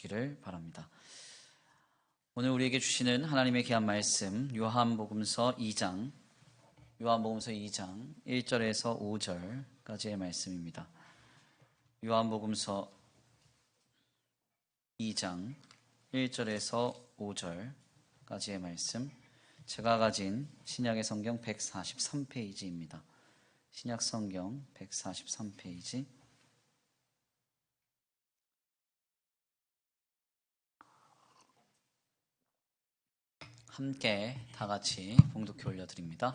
기를 바랍니다. 오늘 우리에게 주시는 하나님의 귀한 말씀 요한복음서 2장 1절에서 5절까지의 말씀입니다. 요한복음서 2장 1절에서 5절까지의 말씀, 제가 가진 신약의 성경 143페이지입니다. 신약 성경 143페이지. 함께 다 같이 봉독해 올려드립니다.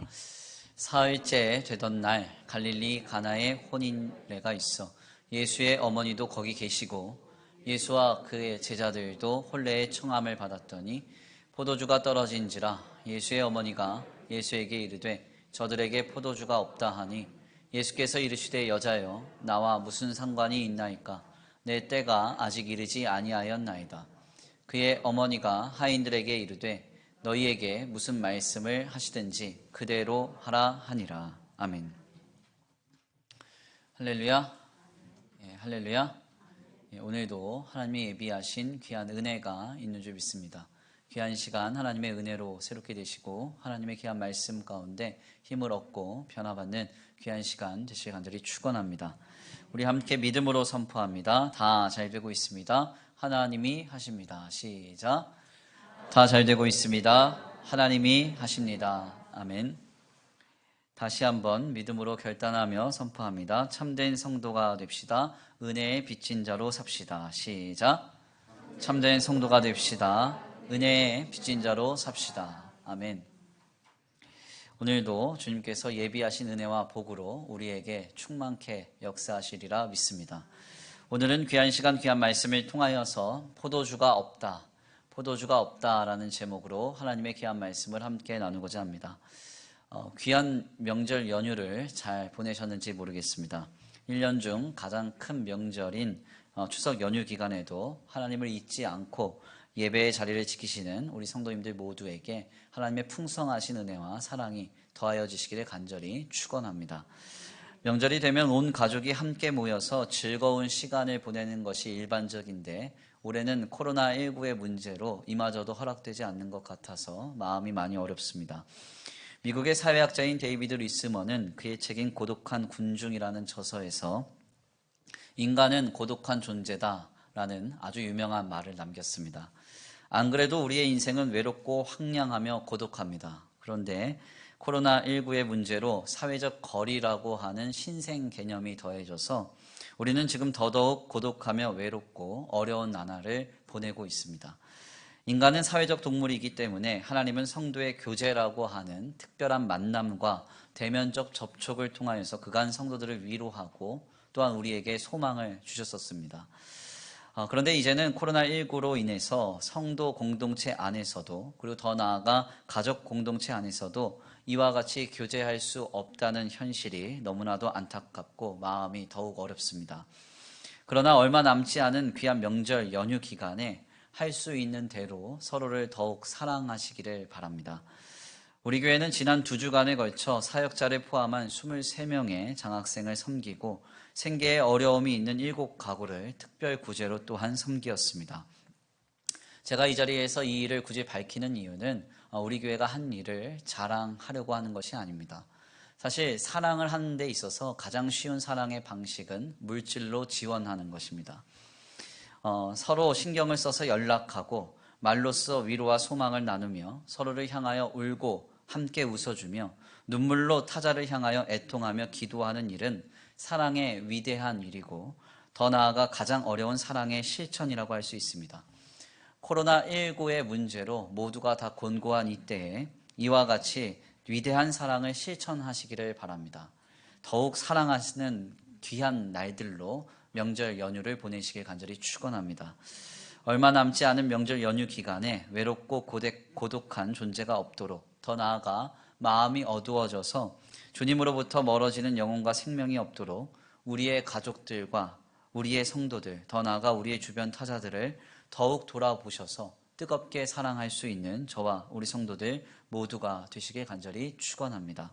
사흘째 되던 날 갈릴리 가나에 혼인례가 있어 예수의 어머니도 거기 계시고 예수와 그의 제자들도 혼례의 청함을 받았더니 포도주가 떨어진지라 예수의 어머니가 예수에게 이르되 저들에게 포도주가 없다 하니 예수께서 이르시되 여자여 나와 무슨 상관이 있나이까 내 때가 아직 이르지 아니하였나이다. 그의 어머니가 하인들에게 이르되 너희에게 무슨 말씀을 하시든지 그대로 하라 하니라. 아멘. 할렐루야. 할렐루야. 오늘도 하나님이 예비하신 귀한 은혜가 있는 줄 믿습니다. 귀한 시간 하나님의 은혜로 새롭게 되시고 하나님의 귀한 말씀 가운데 힘을 얻고 변화받는 귀한 시간 되시길 간절히 축원합니다. 우리 함께 믿음으로 선포합니다. 다 잘 되고 있습니다. 하나님이 하십니다. 시작. 다 잘 되고 있습니다. 하나님이 하십니다. 아멘. 다시 한번 믿음으로 결단하며 선포합니다. 참된 성도가 됩시다. 은혜에 빚진 자로 삽시다. 시작. 참된 성도가 됩시다. 은혜에 빚진 자로 삽시다. 아멘. 오늘도 주님께서 예비하신 은혜와 복으로 우리에게 충만케 역사하시리라 믿습니다. 오늘은 귀한 시간 귀한 말씀을 통하여서 포도주가 없다라는 제목으로 하나님의 귀한 말씀을 함께 나누고자 합니다. 귀한 명절 연휴를 잘 보내셨는지 모르겠습니다. 1년 중 가장 큰 명절인 추석 연휴 기간에도 하나님을 잊지 않고 예배의 자리를 지키시는 우리 성도님들 모두에게 하나님의 풍성하신 은혜와 사랑이 더하여지시기를 간절히 축원합니다. 명절이 되면 온 가족이 함께 모여서 즐거운 시간을 보내는 것이 일반적인데 올해는 코로나19의 문제로 이마저도 허락되지 않는 것 같아서 마음이 많이 어렵습니다. 미국의 사회학자인 데이비드 리스먼은 그의 책인 고독한 군중이라는 저서에서 인간은 고독한 존재다라는 아주 유명한 말을 남겼습니다. 안 그래도 우리의 인생은 외롭고 황량하며 고독합니다. 그런데 코로나19의 문제로 사회적 거리라고 하는 신생 개념이 더해져서 우리는 지금 더더욱 고독하며 외롭고 어려운 나날을 보내고 있습니다. 인간은 사회적 동물이기 때문에 하나님은 성도의 교제라고 하는 특별한 만남과 대면적 접촉을 통하여서 그간 성도들을 위로하고 또한 우리에게 소망을 주셨었습니다. 그런데 이제는 코로나19로 인해서 성도 공동체 안에서도 그리고 더 나아가 가족 공동체 안에서도 이와 같이 교제할 수 없다는 현실이 너무나도 안타깝고 마음이 더욱 어렵습니다. 그러나 얼마 남지 않은 귀한 명절 연휴 기간에 할 수 있는 대로 서로를 더욱 사랑하시기를 바랍니다. 우리 교회는 지난 2주간에 걸쳐 사역자를 포함한 23명의 장학생을 섬기고 생계에 어려움이 있는 7가구를 특별 구제로 또한 섬기었습니다. 제가 이 자리에서 이 일을 굳이 밝히는 이유는 우리 교회가 한 일을 자랑하려고 하는 것이 아닙니다. 사실 사랑을 하는 데 있어서 가장 쉬운 사랑의 방식은 물질로 지원하는 것입니다. 서로 신경을 써서 연락하고 말로써 위로와 소망을 나누며 서로를 향하여 울고 함께 웃어주며 눈물로 타자를 향하여 애통하며 기도하는 일은 사랑의 위대한 일이고 더 나아가 가장 어려운 사랑의 실천이라고 할 수 있습니다. 코로나19의 문제로 모두가 다 곤고한 이때에 이와 같이 위대한 사랑을 실천하시기를 바랍니다. 더욱 사랑하시는 귀한 날들로 명절 연휴를 보내시길 간절히 축원합니다. 얼마 남지 않은 명절 연휴 기간에 외롭고 고독한 존재가 없도록 더 나아가 마음이 어두워져서 주님으로부터 멀어지는 영혼과 생명이 없도록 우리의 가족들과 우리의 성도들, 더 나아가 우리의 주변 타자들을 더욱 돌아보셔서 뜨겁게 사랑할 수 있는 저와 우리 성도들 모두가 되시길 간절히 축원합니다.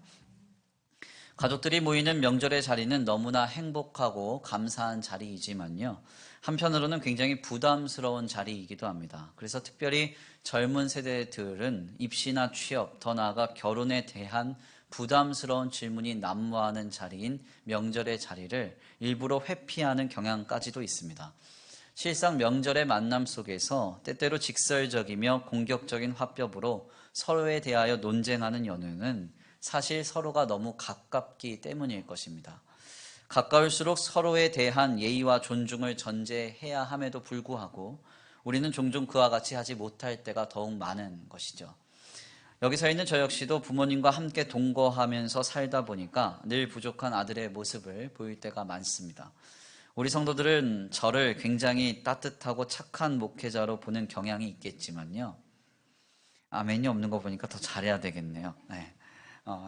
가족들이 모이는 명절의 자리는 너무나 행복하고 감사한 자리이지만요, 한편으로는 굉장히 부담스러운 자리이기도 합니다. 그래서 특별히 젊은 세대들은 입시나 취업, 더 나아가 결혼에 대한 부담스러운 질문이 난무하는 자리인 명절의 자리를 일부러 회피하는 경향까지도 있습니다. 실상 명절의 만남 속에서 때때로 직설적이며 공격적인 화법으로 서로에 대하여 논쟁하는 연유는 사실 서로가 너무 가깝기 때문일 것입니다. 가까울수록 서로에 대한 예의와 존중을 전제해야 함에도 불구하고 우리는 종종 그와 같이 하지 못할 때가 더욱 많은 것이죠. 여기 서 있는 저 역시도 부모님과 함께 동거하면서 살다 보니까 늘 부족한 아들의 모습을 보일 때가 많습니다. 우리 성도들은 저를 굉장히 따뜻하고 착한 목회자로 보는 경향이 있겠지만요. 아멘이 없는 거 보니까 더 잘해야 되겠네요. 네.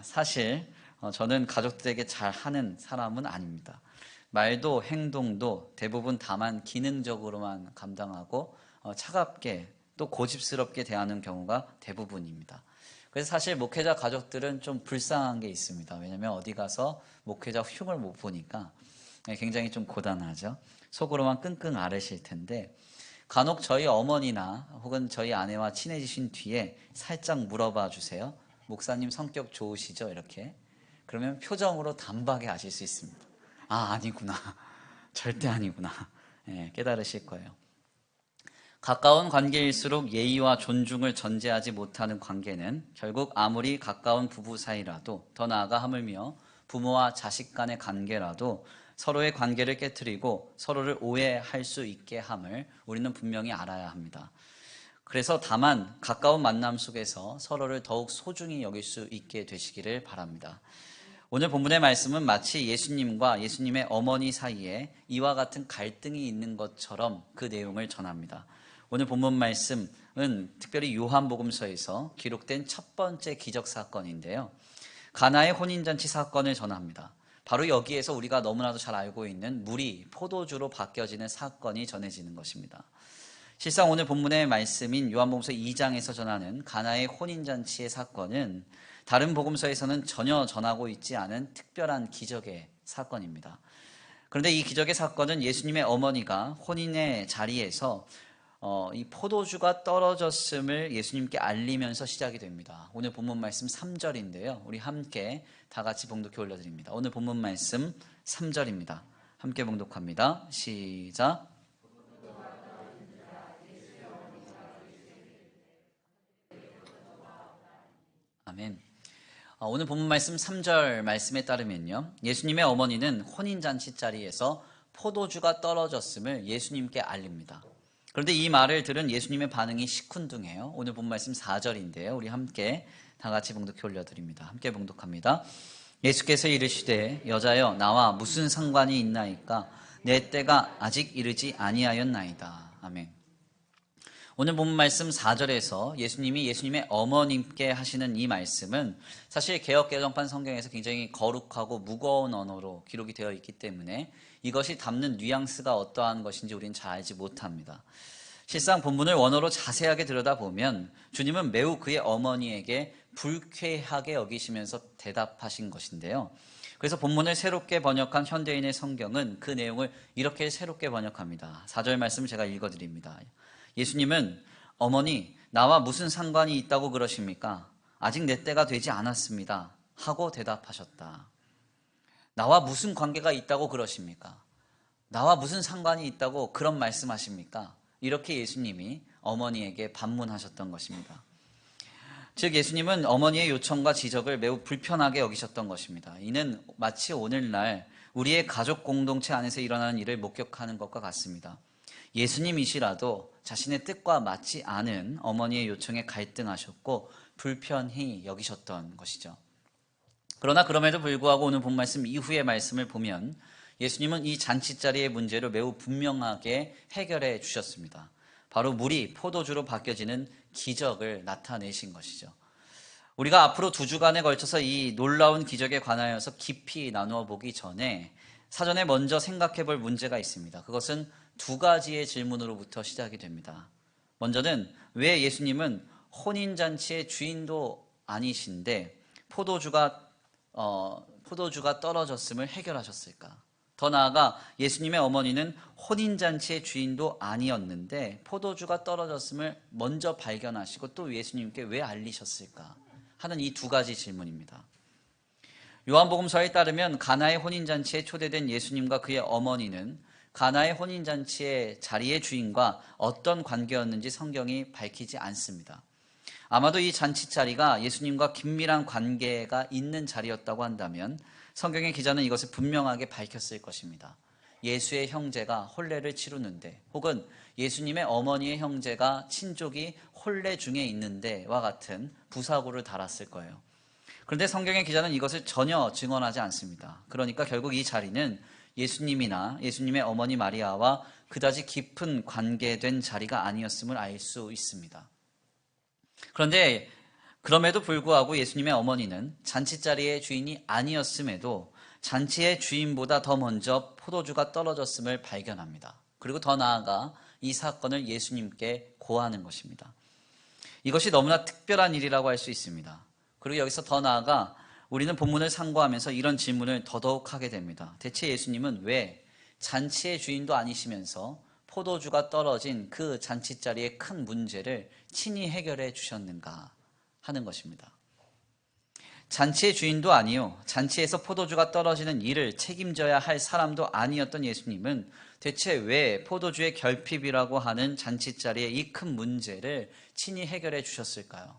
사실 저는 가족들에게 잘하는 사람은 아닙니다. 말도 행동도 대부분 다만 기능적으로만 감당하고 차갑게 또 고집스럽게 대하는 경우가 대부분입니다. 그래서 사실 목회자 가족들은 좀 불쌍한 게 있습니다. 왜냐하면 어디 가서 목회자 흉을 못 보니까 굉장히 좀 고단하죠. 속으로만 끙끙 앓으실 텐데 간혹 저희 어머니나 혹은 저희 아내와 친해지신 뒤에 살짝 물어봐 주세요. 목사님 성격 좋으시죠? 이렇게. 그러면 표정으로 단박에 아실 수 있습니다. 아, 아니구나. 절대 아니구나. 깨달으실 거예요. 가까운 관계일수록 예의와 존중을 전제하지 못하는 관계는 결국 아무리 가까운 부부 사이라도 더 나아가 하물며 부모와 자식 간의 관계라도 서로의 관계를 깨트리고 서로를 오해할 수 있게 함을 우리는 분명히 알아야 합니다. 그래서 다만 가까운 만남 속에서 서로를 더욱 소중히 여길 수 있게 되시기를 바랍니다. 오늘 본문의 말씀은 마치 예수님과 예수님의 어머니 사이에 이와 같은 갈등이 있는 것처럼 그 내용을 전합니다. 오늘 본문 말씀은 특별히 요한복음서에서 기록된 첫 번째 기적 사건인데요. 가나의 혼인잔치 사건을 전합니다. 바로 여기에서 우리가 너무나도 잘 알고 있는 물이 포도주로 바뀌어지는 사건이 전해지는 것입니다. 실상 오늘 본문의 말씀인 요한복음서 2장에서 전하는 가나의 혼인잔치의 사건은 다른 복음서에서는 전혀 전하고 있지 않은 특별한 기적의 사건입니다. 그런데 이 기적의 사건은 예수님의 어머니가 혼인의 자리에서 이 포도주가 떨어졌음을 예수님께 알리면서 시작이 됩니다. 오늘 본문 말씀 3절인데요. 우리 함께 다 같이 봉독해 올려드립니다. 오늘 본문 말씀 3절입니다. 함께 봉독합니다. 시작. 아멘. 오늘 본문 말씀 3절 말씀에 따르면요. 예수님의 어머니는 혼인잔치 자리에서 포도주가 떨어졌음을 예수님께 알립니다. 그런데 이 말을 들은 예수님의 반응이 시큰둥해요. 오늘 본문 말씀 4절인데요. 우리 함께 다 같이 봉독해 올려드립니다. 함께 봉독합니다. 예수께서 이르시되 여자여 나와 무슨 상관이 있나이까 내 때가 아직 이르지 아니하였나이다. 아멘. 오늘 본문 말씀 4절에서 예수님이 예수님의 어머님께 하시는 이 말씀은 사실 개역개정판 성경에서 굉장히 거룩하고 무거운 언어로 기록이 되어 있기 때문에 이것이 담는 뉘앙스가 어떠한 것인지 우리는 잘 알지 못합니다. 실상 본문을 원어로 자세하게 들여다보면 주님은 매우 그의 어머니에게 불쾌하게 여기시면서 대답하신 것인데요. 그래서 본문을 새롭게 번역한 현대인의 성경은 그 내용을 이렇게 새롭게 번역합니다. 4절 말씀 제가 읽어드립니다. 예수님은 어머니 나와 무슨 상관이 있다고 그러십니까? 아직 내 때가 되지 않았습니다. 하고 대답하셨다. 나와 무슨 관계가 있다고 그러십니까? 나와 무슨 상관이 있다고 그런 말씀하십니까? 이렇게 예수님이 어머니에게 반문하셨던 것입니다. 즉 예수님은 어머니의 요청과 지적을 매우 불편하게 여기셨던 것입니다. 이는 마치 오늘날 우리의 가족 공동체 안에서 일어나는 일을 목격하는 것과 같습니다. 예수님이시라도 자신의 뜻과 맞지 않은 어머니의 요청에 갈등하셨고 불편히 여기셨던 것이죠. 그러나 그럼에도 불구하고 오늘 본 말씀 이후의 말씀을 보면 예수님은 이 잔치자리의 문제를 매우 분명하게 해결해 주셨습니다. 바로 물이 포도주로 바뀌어지는 기적을 나타내신 것이죠. 우리가 앞으로 2주간에 걸쳐서 이 놀라운 기적에 관하여서 깊이 나누어 보기 전에 사전에 먼저 생각해 볼 문제가 있습니다. 그것은 2가지의 질문으로부터 시작이 됩니다. 먼저는 왜 예수님은 혼인잔치의 주인도 아니신데 포도주가 떨어졌음을 해결하셨을까? 더 나아가 예수님의 어머니는 혼인잔치의 주인도 아니었는데 포도주가 떨어졌음을 먼저 발견하시고 또 예수님께 왜 알리셨을까 하는 이 두 가지 질문입니다. 요한복음서에 따르면 가나의 혼인잔치에 초대된 예수님과 그의 어머니는 가나의 혼인잔치의 자리의 주인과 어떤 관계였는지 성경이 밝히지 않습니다. 아마도 이 잔치 자리가 예수님과 긴밀한 관계가 있는 자리였다고 한다면 성경의 기자는 이것을 분명하게 밝혔을 것입니다. 예수의 형제가 혼례를 치르는데 혹은 예수님의 어머니의 형제가 친족이 혼례 중에 있는데와 같은 부사고를 달았을 거예요. 그런데 성경의 기자는 이것을 전혀 증언하지 않습니다. 그러니까 결국 이 자리는 예수님이나 예수님의 어머니 마리아와 그다지 깊은 관계된 자리가 아니었음을 알 수 있습니다. 그런데 그럼에도 불구하고 예수님의 어머니는 잔치자리의 주인이 아니었음에도 잔치의 주인보다 더 먼저 포도주가 떨어졌음을 발견합니다. 그리고 더 나아가 이 사건을 예수님께 고하는 것입니다. 이것이 너무나 특별한 일이라고 할 수 있습니다. 그리고 여기서 더 나아가 우리는 본문을 상고하면서 이런 질문을 더더욱 하게 됩니다. 대체 예수님은 왜 잔치의 주인도 아니시면서 포도주가 떨어진 그 잔치자리의 큰 문제를 친히 해결해 주셨는가 하는 것입니다. 잔치의 주인도 아니요, 잔치에서 포도주가 떨어지는 일을 책임져야 할 사람도 아니었던 예수님은 대체 왜 포도주의 결핍이라고 하는 잔치자리의 이 큰 문제를 친히 해결해 주셨을까요?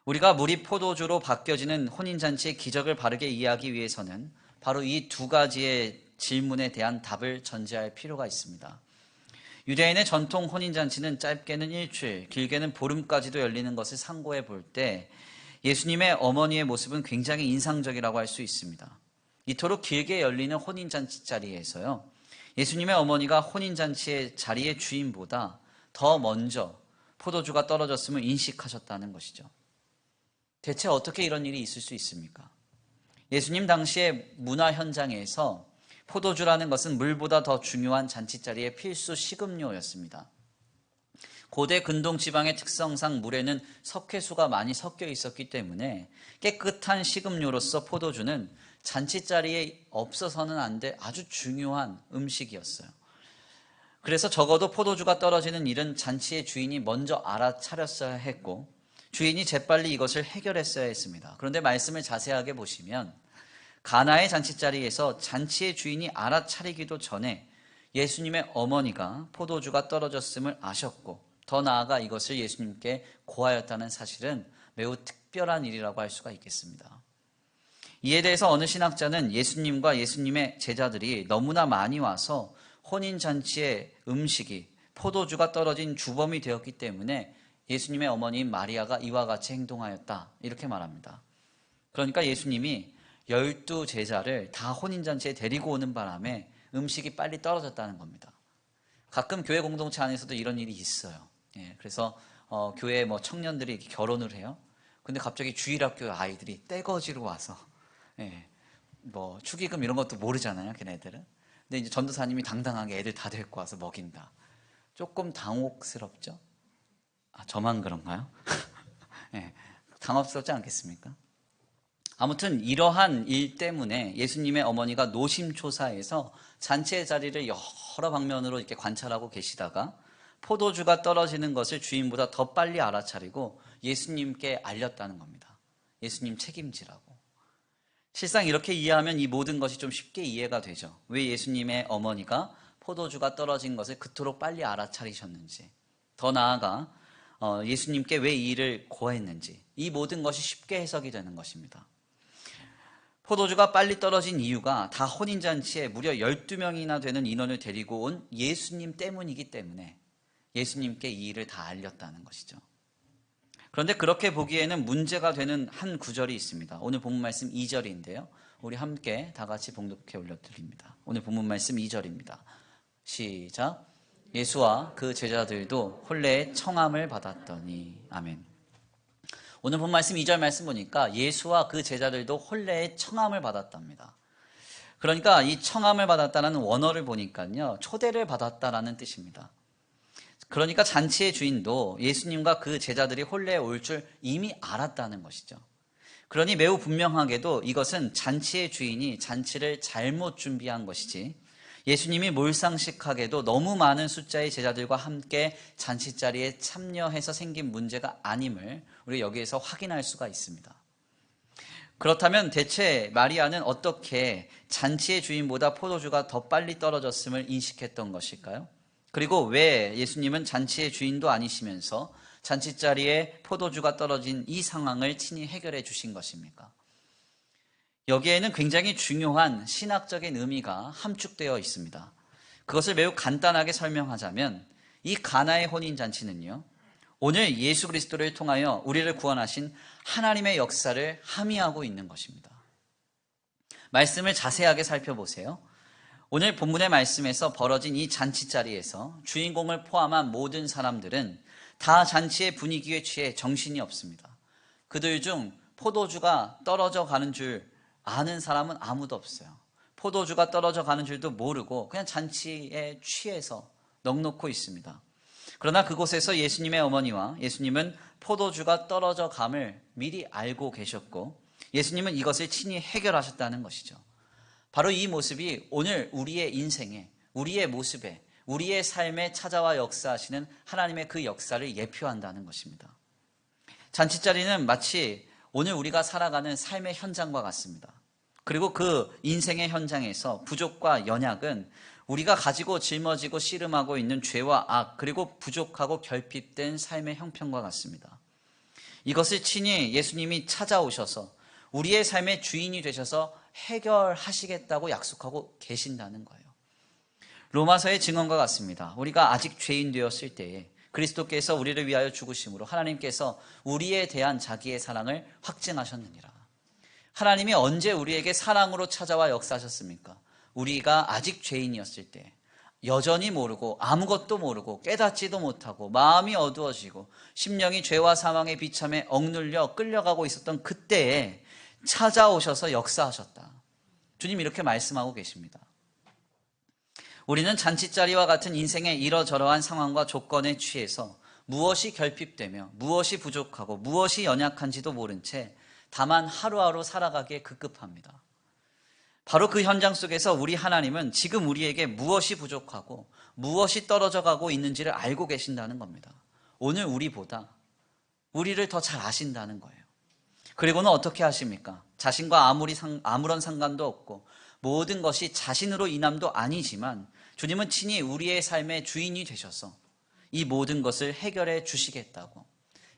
우리가 물이 포도주로 바뀌어지는 혼인잔치의 기적을 바르게 이해하기 위해서는 바로 이 두 가지의 질문에 대한 답을 전제할 필요가 있습니다. 유대인의 전통 혼인잔치는 짧게는 일주일, 길게는 보름까지도 열리는 것을 상고해 볼 때 예수님의 어머니의 모습은 굉장히 인상적이라고 할 수 있습니다. 이토록 길게 열리는 혼인잔치 자리에서요, 예수님의 어머니가 혼인잔치의 자리의 주인보다 더 먼저 포도주가 떨어졌음을 인식하셨다는 것이죠. 대체 어떻게 이런 일이 있을 수 있습니까? 예수님 당시의 문화 현장에서 포도주라는 것은 물보다 더 중요한 잔치자리의 필수 식음료였습니다. 고대 근동 지방의 특성상 물에는 석회수가 많이 섞여 있었기 때문에 깨끗한 식음료로서 포도주는 잔치자리에 없어서는 안 될 아주 중요한 음식이었어요. 그래서 적어도 포도주가 떨어지는 일은 잔치의 주인이 먼저 알아차렸어야 했고 주인이 재빨리 이것을 해결했어야 했습니다. 그런데 말씀을 자세하게 보시면 가나의 잔치자리에서 잔치의 주인이 알아차리기도 전에 예수님의 어머니가 포도주가 떨어졌음을 아셨고 더 나아가 이것을 예수님께 고하였다는 사실은 매우 특별한 일이라고 할 수가 있겠습니다. 이에 대해서 어느 신학자는 예수님과 예수님의 제자들이 너무나 많이 와서 혼인잔치의 음식이 포도주가 떨어진 주범이 되었기 때문에 예수님의 어머니인 마리아가 이와 같이 행동하였다, 이렇게 말합니다. 그러니까 예수님이 12제자를 다 혼인잔치에 데리고 오는 바람에 음식이 빨리 떨어졌다는 겁니다. 가끔 교회 공동체 안에서도 이런 일이 있어요. 그래서 교회 청년들이 이렇게 결혼을 해요. 근데 갑자기 주일학교 아이들이 떼거지로 와서 축의금 이런 것도 모르잖아요, 걔네들은. 근데 이제 전도사님이 당당하게 애들 다 데리고 와서 먹인다. 조금 당혹스럽죠? 저만 그런가요? 당혹스럽지 않겠습니까? 아무튼 이러한 일 때문에 예수님의 어머니가 노심초사해서 잔치의 자리를 여러 방면으로 이렇게 관찰하고 계시다가 포도주가 떨어지는 것을 주인보다 더 빨리 알아차리고 예수님께 알렸다는 겁니다. 예수님 책임지라고. 실상 이렇게 이해하면 이 모든 것이 좀 쉽게 이해가 되죠. 왜 예수님의 어머니가 포도주가 떨어진 것을 그토록 빨리 알아차리셨는지, 더 나아가 예수님께 왜 이 일을 고했는지, 이 모든 것이 쉽게 해석이 되는 것입니다. 포도주가 빨리 떨어진 이유가 다 혼인잔치에 무려 12명이나 되는 인원을 데리고 온 예수님 때문이기 때문에 예수님께 이 일을 다 알렸다는 것이죠. 그런데 그렇게 보기에는 문제가 되는 한 구절이 있습니다. 오늘 본문 말씀 2절인데요. 우리 함께 다 같이 봉독해 올려드립니다. 오늘 본문 말씀 2절입니다. 시작. 예수와 그 제자들도 혼례의 청함을 받았더니. 아멘. 오늘 본 말씀 2절 말씀 보니까 예수와 그 제자들도 혼례의 청함을 받았답니다. 그러니까 이 청함을 받았다는 원어를 보니까요, 초대를 받았다라는 뜻입니다. 그러니까 잔치의 주인도 예수님과 그 제자들이 혼례에 올 줄 이미 알았다는 것이죠. 그러니 매우 분명하게도 이것은 잔치의 주인이 잔치를 잘못 준비한 것이지 예수님이 몰상식하게도 너무 많은 숫자의 제자들과 함께 잔치자리에 참여해서 생긴 문제가 아님을 우리가 여기에서 확인할 수가 있습니다. 그렇다면 대체 마리아는 어떻게 잔치의 주인보다 포도주가 더 빨리 떨어졌음을 인식했던 것일까요? 그리고 왜 예수님은 잔치의 주인도 아니시면서 잔치자리에 포도주가 떨어진 이 상황을 친히 해결해 주신 것입니까? 여기에는 굉장히 중요한 신학적인 의미가 함축되어 있습니다. 그것을 매우 간단하게 설명하자면 이 가나의 혼인잔치는요, 오늘 예수 그리스도를 통하여 우리를 구원하신 하나님의 역사를 함의하고 있는 것입니다. 말씀을 자세하게 살펴보세요. 오늘 본문의 말씀에서 벌어진 이 잔치자리에서 주인공을 포함한 모든 사람들은 다 잔치의 분위기에 취해 정신이 없습니다. 그들 중 포도주가 떨어져 가는 줄 아는 사람은 아무도 없어요. 포도주가 떨어져 가는 줄도 모르고 그냥 잔치에 취해서 넋놓고 있습니다. 그러나 그곳에서 예수님의 어머니와 예수님은 포도주가 떨어져 감을 미리 알고 계셨고 예수님은 이것을 친히 해결하셨다는 것이죠. 바로 이 모습이 오늘 우리의 인생에, 우리의 모습에, 우리의 삶에 찾아와 역사하시는 하나님의 그 역사를 예표한다는 것입니다. 잔치자리는 마치 오늘 우리가 살아가는 삶의 현장과 같습니다. 그리고 그 인생의 현장에서 부족과 연약은 우리가 가지고 짊어지고 씨름하고 있는 죄와 악, 그리고 부족하고 결핍된 삶의 형편과 같습니다. 이것을 친히 예수님이 찾아오셔서 우리의 삶의 주인이 되셔서 해결하시겠다고 약속하고 계신다는 거예요. 로마서의 증언과 같습니다. 우리가 아직 죄인 되었을 때에 그리스도께서 우리를 위하여 죽으심으로 하나님께서 우리에 대한 자기의 사랑을 확증하셨느니라. 하나님이 언제 우리에게 사랑으로 찾아와 역사하셨습니까? 우리가 아직 죄인이었을 때, 여전히 모르고 아무것도 모르고 깨닫지도 못하고 마음이 어두워지고 심령이 죄와 사망의 비참에 억눌려 끌려가고 있었던 그때에 찾아오셔서 역사하셨다. 주님 이렇게 말씀하고 계십니다. 우리는 잔치자리와 같은 인생의 이러저러한 상황과 조건에 취해서 무엇이 결핍되며 무엇이 부족하고 무엇이 연약한지도 모른 채 다만 하루하루 살아가기에 급급합니다. 바로 그 현장 속에서 우리 하나님은 지금 우리에게 무엇이 부족하고 무엇이 떨어져 가고 있는지를 알고 계신다는 겁니다. 오늘 우리보다 우리를 더 잘 아신다는 거예요. 그리고는 어떻게 하십니까? 자신과 아무런 상관도 없고 모든 것이 자신으로 인함도 아니지만 주님은 친히 우리의 삶의 주인이 되셔서 이 모든 것을 해결해 주시겠다고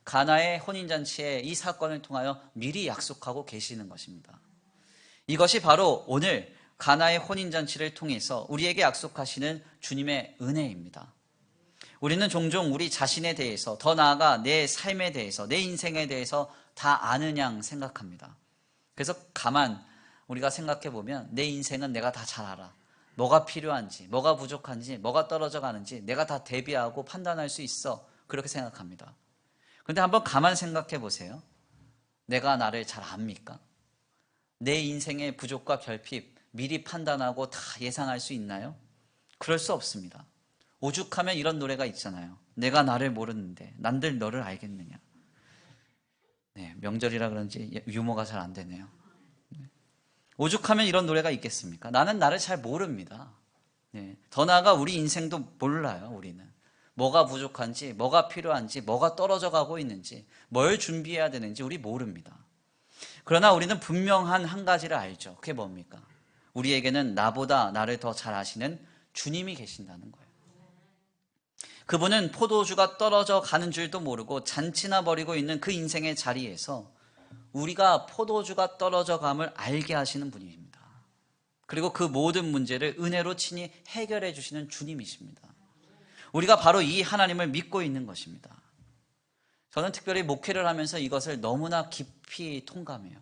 가나의 혼인잔치의 이 사건을 통하여 미리 약속하고 계시는 것입니다. 이것이 바로 오늘 가나의 혼인잔치를 통해서 우리에게 약속하시는 주님의 은혜입니다. 우리는 종종 우리 자신에 대해서, 더 나아가 내 삶에 대해서, 내 인생에 대해서 다 아는 양 생각합니다. 그래서 가만 우리가 생각해 보면 내 인생은 내가 다 잘 알아. 뭐가 필요한지, 뭐가 부족한지, 뭐가 떨어져 가는지 내가 다 대비하고 판단할 수 있어. 그렇게 생각합니다. 그런데 한번 가만 생각해 보세요. 내가 나를 잘 압니까? 내 인생의 부족과 결핍 미리 판단하고 다 예상할 수 있나요? 그럴 수 없습니다. 오죽하면 이런 노래가 있잖아요. 내가 나를 모르는데 난들 너를 알겠느냐. 네, 명절이라 그런지 유머가 잘 안 되네요. 오죽하면 이런 노래가 있겠습니까? 나는 나를 잘 모릅니다. 네, 더 나아가 우리 인생도 몰라요. 우리는 뭐가 부족한지, 뭐가 필요한지, 뭐가 떨어져 가고 있는지, 뭘 준비해야 되는지 우리 모릅니다. 그러나 우리는 분명한 한 가지를 알죠. 그게 뭡니까? 우리에게는 나보다 나를 더 잘 아시는 주님이 계신다는 거예요. 그분은 포도주가 떨어져 가는 줄도 모르고 잔치나 벌이고 있는 그 인생의 자리에서 우리가 포도주가 떨어져 감을 알게 하시는 분입니다. 그리고 그 모든 문제를 은혜로 친히 해결해 주시는 주님이십니다. 우리가 바로 이 하나님을 믿고 있는 것입니다. 저는 특별히 목회를 하면서 이것을 너무나 깊이 통감해요.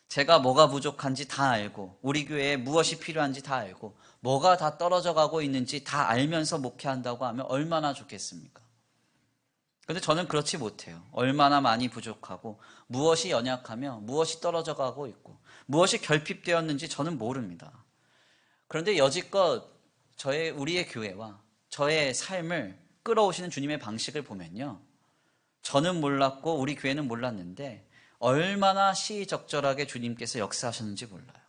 제가 뭐가 부족한지 다 알고 우리 교회에 무엇이 필요한지 다 알고 뭐가 다 떨어져 가고 있는지 다 알면서 목회한다고 하면 얼마나 좋겠습니까? 그런데 저는 그렇지 못해요. 얼마나 많이 부족하고 무엇이 연약하며 무엇이 떨어져 가고 있고 무엇이 결핍되었는지 저는 모릅니다. 그런데 여지껏 우리의 교회와 저의 삶을 끌어오시는 주님의 방식을 보면요. 저는 몰랐고 우리 교회는 몰랐는데 얼마나 시의적절하게 주님께서 역사하셨는지 몰라요.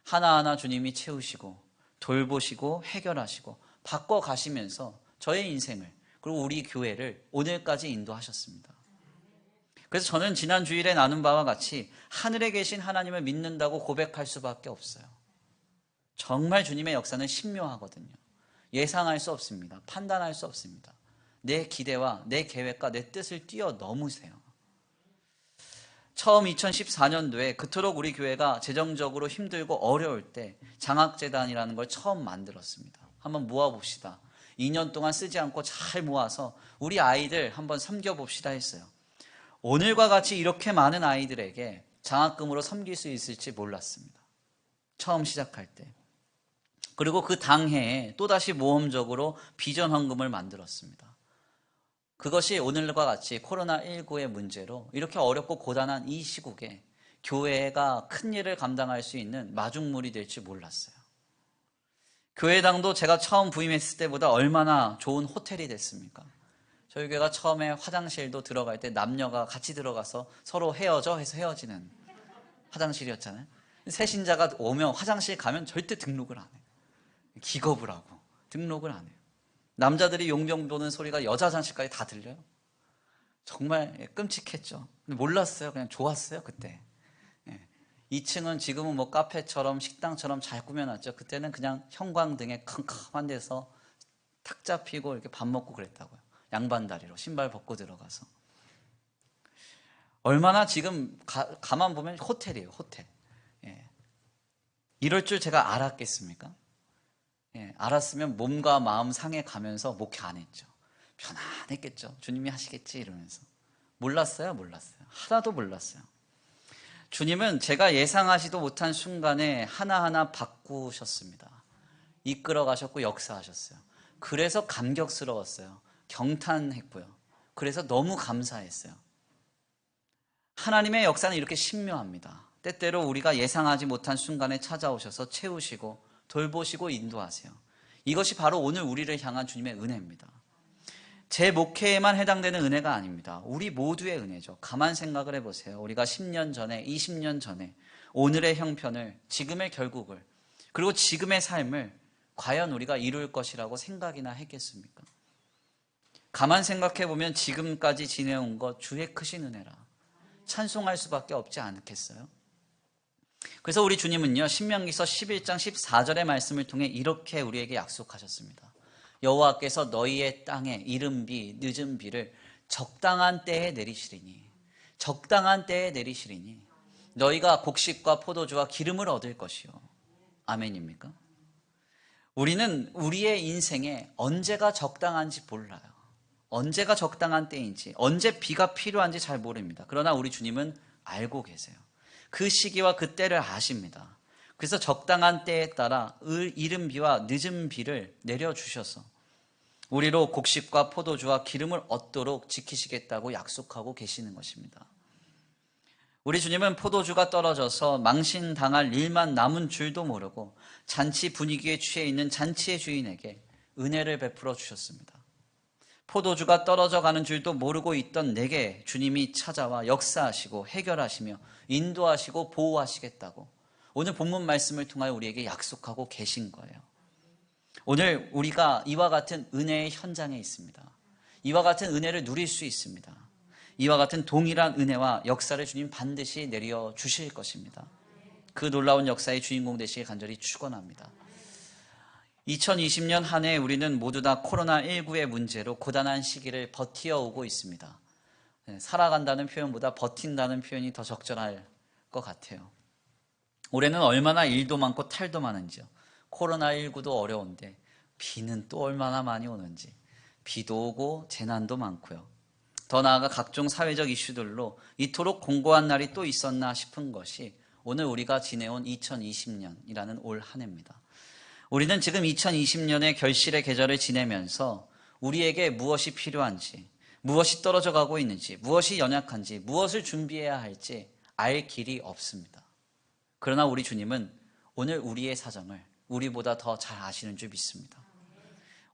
하나하나 주님이 채우시고 돌보시고 해결하시고 바꿔가시면서 저의 인생을 그리고 우리 교회를 오늘까지 인도하셨습니다. 그래서 저는 지난 주일에 나눈 바와 같이 하늘에 계신 하나님을 믿는다고 고백할 수밖에 없어요. 정말 주님의 역사는 신묘하거든요. 예상할 수 없습니다. 판단할 수 없습니다. 내 기대와 내 계획과 내 뜻을 뛰어넘으세요. 처음 2014년도에 그토록 우리 교회가 재정적으로 힘들고 어려울 때 장학재단이라는 걸 처음 만들었습니다. 한번 모아봅시다. 2년 동안 쓰지 않고 잘 모아서 우리 아이들 한번 섬겨봅시다 했어요. 오늘과 같이 이렇게 많은 아이들에게 장학금으로 섬길 수 있을지 몰랐습니다. 처음 시작할 때. 그리고 그 당해에 또다시 모험적으로 비전 헌금을 만들었습니다. 그것이 오늘과 같이 코로나19의 문제로 이렇게 어렵고 고단한 이 시국에 교회가 큰 일을 감당할 수 있는 마중물이 될지 몰랐어요. 교회당도 제가 처음 부임했을 때보다 얼마나 좋은 호텔이 됐습니까? 저희 교회가 처음에 화장실도 들어갈 때 남녀가 같이 들어가서 서로 헤어져 해서 헤어지는 화장실이었잖아요. 새 신자가 오면 화장실 가면 절대 등록을 안 해요. 기겁을 하고 등록을 안 해요. 남자들이 용병 도는 소리가 여자 화장실까지 다 들려요. 정말 끔찍했죠. 근데 몰랐어요. 그냥 좋았어요 그때. 2층은 지금은 뭐 카페처럼 식당처럼 잘 꾸며놨죠. 그때는 그냥 형광등에 컴컴한 데서 탁 잡히고 이렇게 밥 먹고 그랬다고요. 양반다리로 신발 벗고 들어가서. 얼마나 지금 가만 보면 호텔이에요. 호텔. 이럴 줄 제가 알았겠습니까? 알았으면 몸과 마음 상해 가면서 목회 안 했죠. 편안했겠죠. 주님이 하시겠지 이러면서. 몰랐어요. 하나도 몰랐어요. 주님은 제가 예상하지도 못한 순간에 하나하나 바꾸셨습니다. 이끌어 가셨고 역사하셨어요. 그래서 감격스러웠어요. 경탄했고요. 그래서 너무 감사했어요. 하나님의 역사는 이렇게 신묘합니다. 때때로 우리가 예상하지 못한 순간에 찾아오셔서 채우시고 돌보시고 인도하세요. 이것이 바로 오늘 우리를 향한 주님의 은혜입니다. 제 목회에만 해당되는 은혜가 아닙니다. 우리 모두의 은혜죠. 가만 생각을 해보세요. 우리가 10년 전에, 20년 전에 오늘의 형편을, 지금의 결국을, 그리고 지금의 삶을 과연 우리가 이룰 것이라고 생각이나 했겠습니까? 가만 생각해보면 지금까지 지내온 것 주의 크신 은혜라 찬송할 수밖에 없지 않겠어요? 그래서 우리 주님은요, 신명기서 11장 14절의 말씀을 통해 이렇게 우리에게 약속하셨습니다. 여호와께서 너희의 땅에 이른 비, 늦은 비를 적당한 때에 내리시리니, 적당한 때에 내리시리니 너희가 곡식과 포도주와 기름을 얻을 것이요. 아멘입니까? 우리는 우리의 인생에 언제가 적당한지 몰라요. 언제가 적당한 때인지, 언제 비가 필요한지 잘 모릅니다. 그러나 우리 주님은 알고 계세요. 그 시기와 그 때를 아십니다. 그래서 적당한 때에 따라 이른 비와 늦은 비를 내려주셔서 우리로 곡식과 포도주와 기름을 얻도록 지키시겠다고 약속하고 계시는 것입니다. 우리 주님은 포도주가 떨어져서 망신당할 일만 남은 줄도 모르고 잔치 분위기에 취해 있는 잔치의 주인에게 은혜를 베풀어 주셨습니다. 포도주가 떨어져 가는 줄도 모르고 있던 내게 주님이 찾아와 역사하시고 해결하시며 인도하시고 보호하시겠다고 오늘 본문 말씀을 통하여 우리에게 약속하고 계신 거예요. 오늘 우리가 이와 같은 은혜의 현장에 있습니다. 이와 같은 은혜를 누릴 수 있습니다. 이와 같은 동일한 은혜와 역사를 주님 반드시 내려 주실 것입니다. 그 놀라운 역사의 주인공 되시길 간절히 축원합니다. 2020년 한 해 우리는 모두 다 코로나19의 문제로 고단한 시기를 버티어오고 있습니다. 살아간다는 표현보다 버틴다는 표현이 더 적절할 것 같아요. 올해는 얼마나 일도 많고 탈도 많은지요. 코로나19도 어려운데 비는 또 얼마나 많이 오는지. 비도 오고 재난도 많고요. 더 나아가 각종 사회적 이슈들로 이토록 공고한 날이 또 있었나 싶은 것이 오늘 우리가 지내온 2020년이라는 올 한 해입니다. 우리는 지금 2020년의 결실의 계절을 지내면서 우리에게 무엇이 필요한지, 무엇이 떨어져 가고 있는지, 무엇이 연약한지, 무엇을 준비해야 할지 알 길이 없습니다. 그러나 우리 주님은 오늘 우리의 사정을 우리보다 더 잘 아시는 줄 믿습니다.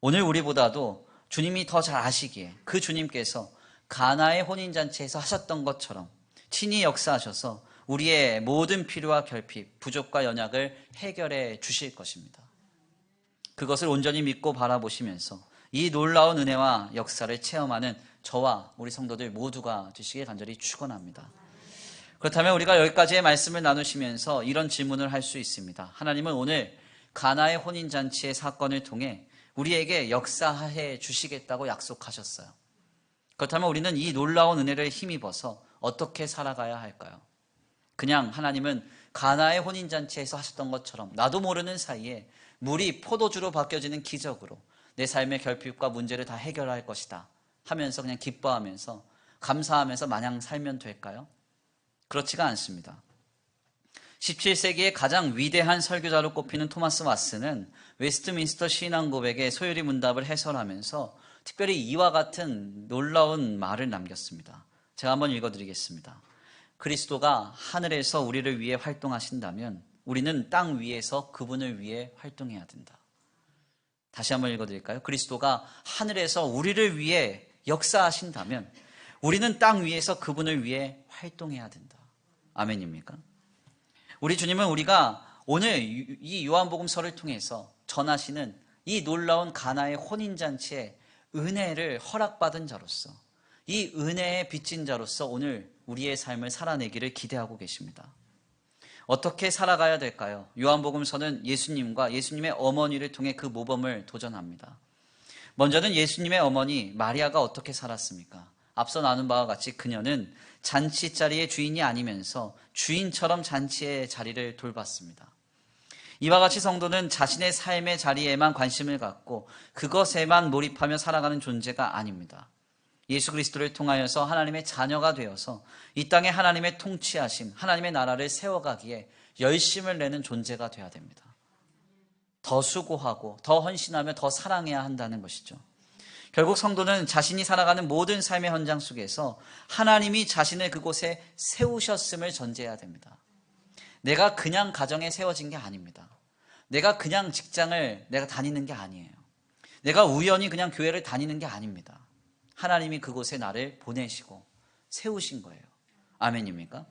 오늘 우리보다도 주님이 더 잘 아시기에 그 주님께서 가나의 혼인잔치에서 하셨던 것처럼 친히 역사하셔서 우리의 모든 필요와 결핍, 부족과 연약을 해결해 주실 것입니다. 그것을 온전히 믿고 바라보시면서 이 놀라운 은혜와 역사를 체험하는 저와 우리 성도들 모두가 되시길 간절히 축원합니다. 그렇다면 우리가 여기까지의 말씀을 나누시면서 이런 질문을 할 수 있습니다. 하나님은 오늘 가나의 혼인잔치의 사건을 통해 우리에게 역사해 주시겠다고 약속하셨어요. 그렇다면 우리는 이 놀라운 은혜를 힘입어서 어떻게 살아가야 할까요? 그냥 하나님은 가나의 혼인잔치에서 하셨던 것처럼 나도 모르는 사이에 물이 포도주로 바뀌어지는 기적으로 내 삶의 결핍과 문제를 다 해결할 것이다 하면서 그냥 기뻐하면서 감사하면서 마냥 살면 될까요? 그렇지가 않습니다. 17세기의 가장 위대한 설교자로 꼽히는 토마스 왓슨은 웨스트민스터 신앙 고백의 소요리 문답을 해설하면서 특별히 이와 같은 놀라운 말을 남겼습니다. 제가 한번 읽어드리겠습니다. 그리스도가 하늘에서 우리를 위해 활동하신다면 우리는 땅 위에서 그분을 위해 활동해야 된다. 다시 한번 읽어드릴까요? 그리스도가 하늘에서 우리를 위해 역사하신다면 우리는 땅 위에서 그분을 위해 활동해야 된다. 아멘입니까? 우리 주님은 우리가 오늘 이 요한복음서를 통해서 전하시는 이 놀라운 가나의 혼인잔치에 은혜를 허락받은 자로서 이 은혜에 빚진 자로서 오늘 우리의 삶을 살아내기를 기대하고 계십니다. 어떻게 살아가야 될까요? 요한복음서는 예수님과 예수님의 어머니를 통해 그 모범을 도전합니다. 먼저는 예수님의 어머니 마리아가 어떻게 살았습니까? 앞서 나눈 바와 같이 그녀는 잔치 자리의 주인이 아니면서 주인처럼 잔치의 자리를 돌봤습니다. 이와 같이 성도는 자신의 삶의 자리에만 관심을 갖고 그것에만 몰입하며 살아가는 존재가 아닙니다. 예수 그리스도를 통하여서 하나님의 자녀가 되어서 이 땅에 하나님의 통치하심, 하나님의 나라를 세워가기에 열심을 내는 존재가 되어야 됩니다. 더 수고하고 더 헌신하며 더 사랑해야 한다는 것이죠. 결국 성도는 자신이 살아가는 모든 삶의 현장 속에서 하나님이 자신을 그곳에 세우셨음을 전제해야 됩니다. 내가 그냥 가정에 세워진 게 아닙니다. 내가 그냥 직장을 내가 다니는 게 아니에요. 내가 우연히 그냥 교회를 다니는 게 아닙니다. 하나님이 그곳에 나를 보내시고 세우신 거예요. 아멘입니까?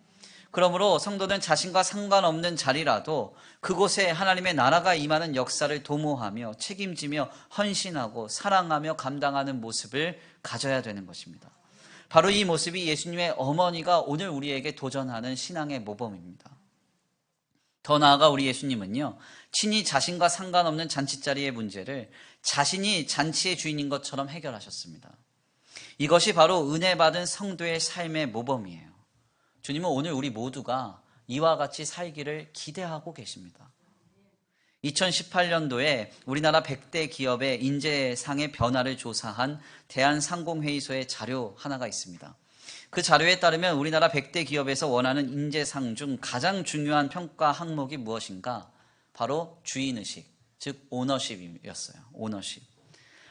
그러므로 성도는 자신과 상관없는 자리라도 그곳에 하나님의 나라가 임하는 역사를 도모하며 책임지며 헌신하고 사랑하며 감당하는 모습을 가져야 되는 것입니다. 바로 이 모습이 예수님의 어머니가 오늘 우리에게 도전하는 신앙의 모범입니다. 더 나아가 우리 예수님은요, 친히 자신과 상관없는 잔치자리의 문제를 자신이 잔치의 주인인 것처럼 해결하셨습니다. 이것이 바로 은혜 받은 성도의 삶의 모범이에요. 주님은 오늘 우리 모두가 이와 같이 살기를 기대하고 계십니다. 2018년도에 우리나라 100대 기업의 인재상의 변화를 조사한 대한상공회의소의 자료 하나가 있습니다. 그 자료에 따르면 우리나라 100대 기업에서 원하는 인재상 중 가장 중요한 평가 항목이 무엇인가? 바로 주인의식, 즉 오너십이었어요. 오너십.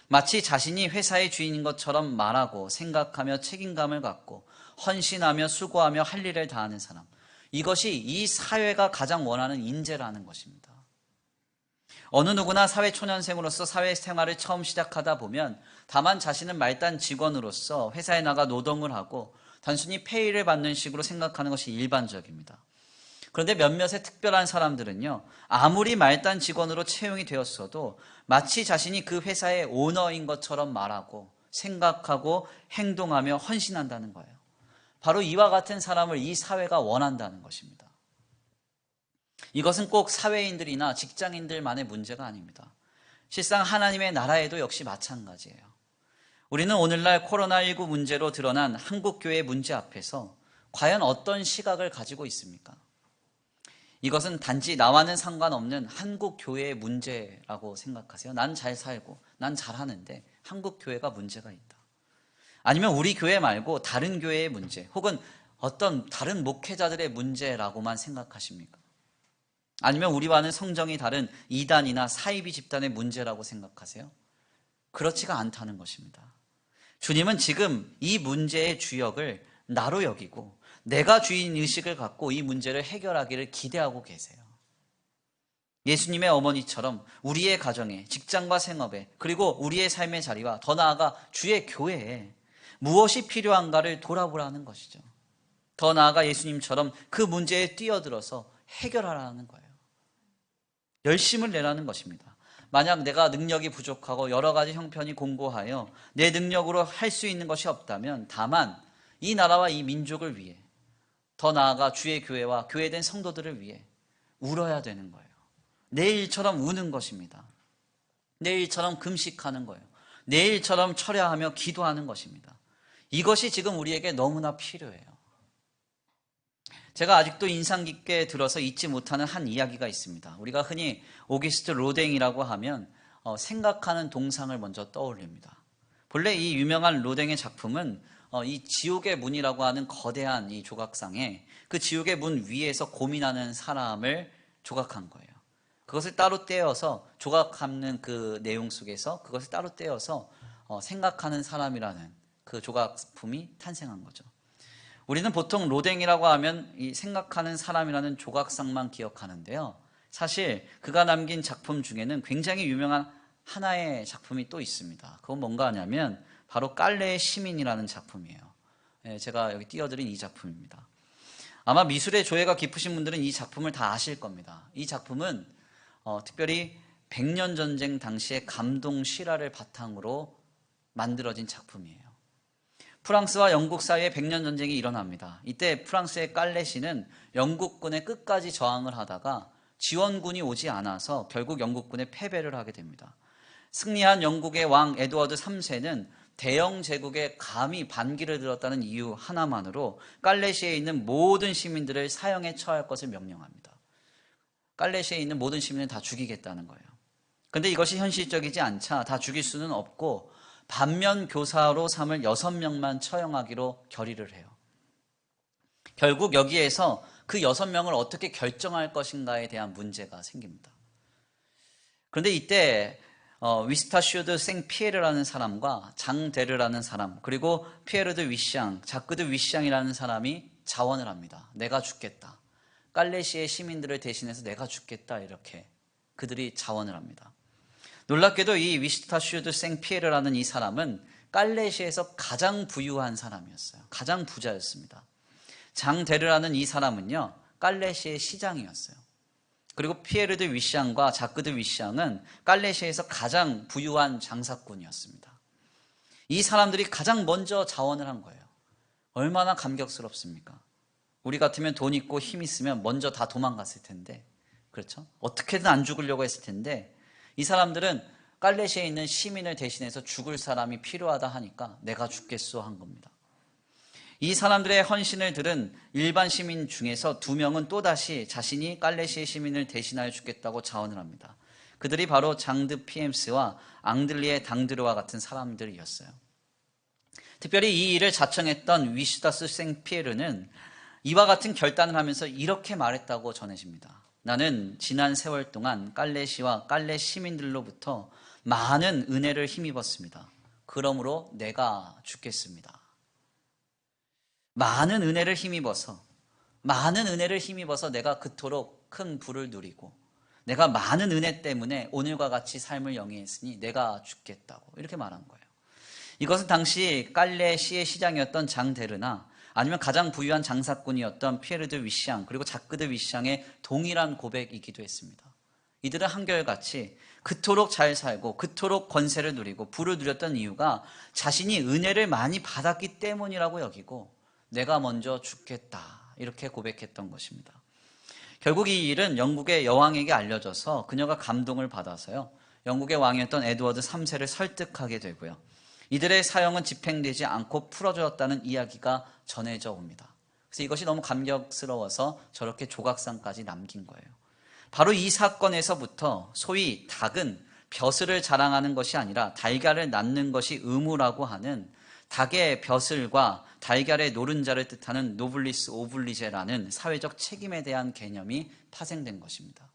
마치 자신이 회사의 주인인 것처럼 말하고 생각하며 책임감을 갖고 헌신하며 수고하며 할 일을 다하는 사람. 이것이 이 사회가 가장 원하는 인재라는 것입니다. 어느 누구나 사회초년생으로서 사회생활을 처음 시작하다 보면 다만 자신은 말단 직원으로서 회사에 나가 노동을 하고 단순히 페이를 받는 식으로 생각하는 것이 일반적입니다. 그런데 몇몇의 특별한 사람들은요, 아무리 말단 직원으로 채용이 되었어도 마치 자신이 그 회사의 오너인 것처럼 말하고 생각하고 행동하며 헌신한다는 거예요. 바로 이와 같은 사람을 이 사회가 원한다는 것입니다. 이것은 꼭 사회인들이나 직장인들만의 문제가 아닙니다. 실상 하나님의 나라에도 역시 마찬가지예요. 우리는 오늘날 코로나19 문제로 드러난 한국교회의 문제 앞에서 과연 어떤 시각을 가지고 있습니까? 이것은 단지 나와는 상관없는 한국교회의 문제라고 생각하세요? 난 잘 살고 난 잘하는데 한국교회가 문제가 있다. 아니면 우리 교회 말고 다른 교회의 문제 혹은 어떤 다른 목회자들의 문제라고만 생각하십니까? 아니면 우리와는 성정이 다른 이단이나 사이비 집단의 문제라고 생각하세요? 그렇지가 않다는 것입니다. 주님은 지금 이 문제의 주역을 나로 여기고 내가 주인의식을 갖고 이 문제를 해결하기를 기대하고 계세요. 예수님의 어머니처럼 우리의 가정에, 직장과 생업에, 그리고 우리의 삶의 자리와 더 나아가 주의 교회에 무엇이 필요한가를 돌아보라는 것이죠. 더 나아가 예수님처럼 그 문제에 뛰어들어서 해결하라는 거예요. 열심을 내라는 것입니다. 만약 내가 능력이 부족하고 여러 가지 형편이 공고하여 내 능력으로 할 수 있는 것이 없다면 다만 이 나라와 이 민족을 위해, 더 나아가 주의 교회와 교회된 성도들을 위해 울어야 되는 거예요. 내일처럼 우는 것입니다. 내일처럼 금식하는 거예요. 내일처럼 철야하며 기도하는 것입니다. 이것이 지금 우리에게 너무나 필요해요. 제가 아직도 인상 깊게 들어서 잊지 못하는 한 이야기가 있습니다. 우리가 흔히 오기스트 로댕이라고 하면 생각하는 동상을 먼저 떠올립니다. 본래 이 유명한 로댕의 작품은 이 지옥의 문이라고 하는 거대한 이 조각상에 그 지옥의 문 위에서 고민하는 사람을 조각한 거예요. 그것을 따로 떼어서 조각하는 그 내용 속에서 그것을 따로 떼어서 생각하는 사람이라는 그 조각품이 탄생한 거죠. 우리는 보통 로댕이라고 하면 이 생각하는 사람이라는 조각상만 기억하는데요. 사실 그가 남긴 작품 중에는 굉장히 유명한 하나의 작품이 또 있습니다. 그건 뭔가 하냐면 바로 깔레의 시민이라는 작품이에요. 제가 여기 띄워드린 이 작품입니다. 아마 미술의 조예가 깊으신 분들은 이 작품을 다 아실 겁니다. 이 작품은 특별히 백년 전쟁 당시의 감동 실화를 바탕으로 만들어진 작품이에요. 프랑스와 영국 사이에 백년 전쟁이 일어납니다. 이때 프랑스의 깔레시는 영국군의 끝까지 저항을 하다가 지원군이 오지 않아서 결국 영국군의 패배를 하게 됩니다. 승리한 영국의 왕 에드워드 3세는 대영 제국에 감히 반기를 들었다는 이유 하나만으로 깔레시에 있는 모든 시민들을 사형에 처할 것을 명령합니다. 깔레시에 있는 모든 시민을 다 죽이겠다는 거예요. 그런데 이것이 현실적이지 않자 다 죽일 수는 없고 반면 교사로 삼을 6명만 처형하기로 결의를 해요. 결국 여기에서 그 6명을 어떻게 결정할 것인가에 대한 문제가 생깁니다. 그런데 이때 위스타슈드 생 피에르라는 사람과 장데르라는 사람, 그리고 피에르 드 위샹, 자크 드 위샹이라는 사람이 자원을 합니다. 내가 죽겠다. 깔레시의 시민들을 대신해서 내가 죽겠다. 이렇게 그들이 자원을 합니다. 놀랍게도 이 위스타슈드 생 피에르라는 이 사람은 깔레시에서 가장 부유한 사람이었어요. 가장 부자였습니다. 장데르라는 이 사람은요, 깔레시의 시장이었어요. 그리고 피에르 드 위샹과 자크 드 위샹은 깔레시에서 가장 부유한 장사꾼이었습니다. 이 사람들이 가장 먼저 자원을 한 거예요. 얼마나 감격스럽습니까? 우리 같으면 돈 있고 힘 있으면 먼저 다 도망갔을 텐데, 그렇죠? 어떻게든 안 죽으려고 했을 텐데, 이 사람들은 깔레시에 있는 시민을 대신해서 죽을 사람이 필요하다 하니까 내가 죽겠소 한 겁니다. 이 사람들의 헌신을 들은 일반 시민 중에서 2명은 또다시 자신이 깔레시의 시민을 대신하여 죽겠다고 자원을 합니다. 그들이 바로 장드 피엠스와 앙들리의 당드르와 같은 사람들이었어요. 특별히 이 일을 자청했던 위슈다스 생 피에르는 이와 같은 결단을 하면서 이렇게 말했다고 전해집니다. 나는 지난 세월 동안 깔레시와 깔레 시민들로부터 많은 은혜를 힘입었습니다. 그러므로 내가 죽겠습니다. 많은 은혜를 힘입어서 내가 그토록 큰 부를 누리고 내가 많은 은혜 때문에 오늘과 같이 삶을 영위했으니 내가 죽겠다고 이렇게 말한 거예요. 이것은 당시 깔레시의 시장이었던 장데르나 아니면 가장 부유한 장사꾼이었던 피에르 드 위샹 그리고 자크 드 위샹의 동일한 고백이기도 했습니다. 이들은 한결같이 그토록 잘 살고 그토록 권세를 누리고 부를 누렸던 이유가 자신이 은혜를 많이 받았기 때문이라고 여기고 내가 먼저 죽겠다 이렇게 고백했던 것입니다. 결국 이 일은 영국의 여왕에게 알려져서 그녀가 감동을 받아서요, 영국의 왕이었던 에드워드 3세를 설득하게 되고요, 이들의 사형은 집행되지 않고 풀어졌다는 이야기가 전해져 옵니다. 그래서 이것이 너무 감격스러워서 저렇게 조각상까지 남긴 거예요. 바로 이 사건에서부터 소위 닭은 벼슬을 자랑하는 것이 아니라 달걀을 낳는 것이 의무라고 하는 닭의 벼슬과 달걀의 노른자를 뜻하는 노블리스 오블리제라는 사회적 책임에 대한 개념이 파생된 것입니다.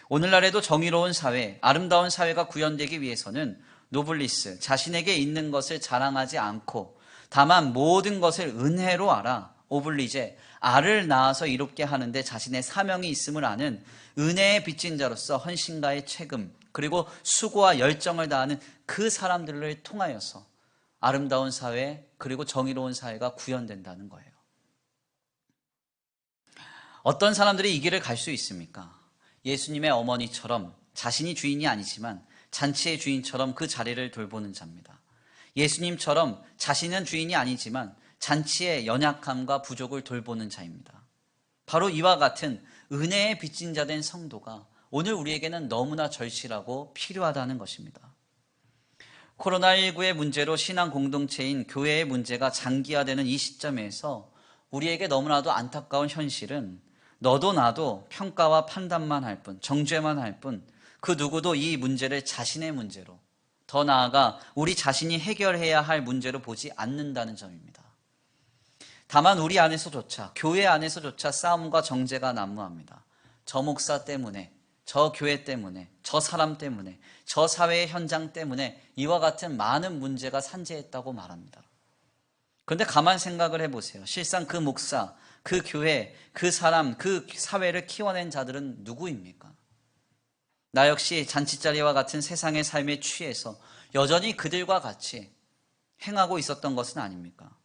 오늘날에도 정의로운 사회, 아름다운 사회가 구현되기 위해서는 노블리스, 자신에게 있는 것을 자랑하지 않고 다만 모든 것을 은혜로 알아, 오블리제, 알을 낳아서 이롭게 하는데 자신의 사명이 있음을 아는 은혜에 빚진 자로서 헌신과의 책임 그리고 수고와 열정을 다하는 그 사람들을 통하여서 아름다운 사회 그리고 정의로운 사회가 구현된다는 거예요. 어떤 사람들이 이 길을 갈 수 있습니까? 예수님의 어머니처럼 자신이 주인이 아니지만 잔치의 주인처럼 그 자리를 돌보는 자입니다. 예수님처럼 자신은 주인이 아니지만 잔치의 연약함과 부족을 돌보는 자입니다. 바로 이와 같은 은혜의 빚진 자 된 성도가 오늘 우리에게는 너무나 절실하고 필요하다는 것입니다. 코로나19의 문제로 신앙 공동체인 교회의 문제가 장기화되는 이 시점에서 우리에게 너무나도 안타까운 현실은 너도 나도 평가와 판단만 할 뿐, 정죄만 할 뿐, 그 누구도 이 문제를 자신의 문제로, 더 나아가 우리 자신이 해결해야 할 문제로 보지 않는다는 점입니다. 다만 우리 안에서조차, 교회 안에서조차 싸움과 정죄가 난무합니다. 저 목사 때문에, 저 교회 때문에, 저 사람 때문에, 저 사회의 현장 때문에 이와 같은 많은 문제가 산재했다고 말합니다. 그런데 가만 생각을 해보세요. 실상 그 목사, 그 교회, 그 사람, 그 사회를 키워낸 자들은 누구입니까? 나 역시 잔치자리와 같은 세상의 삶에 취해서 여전히 그들과 같이 행하고 있었던 것은 아닙니까?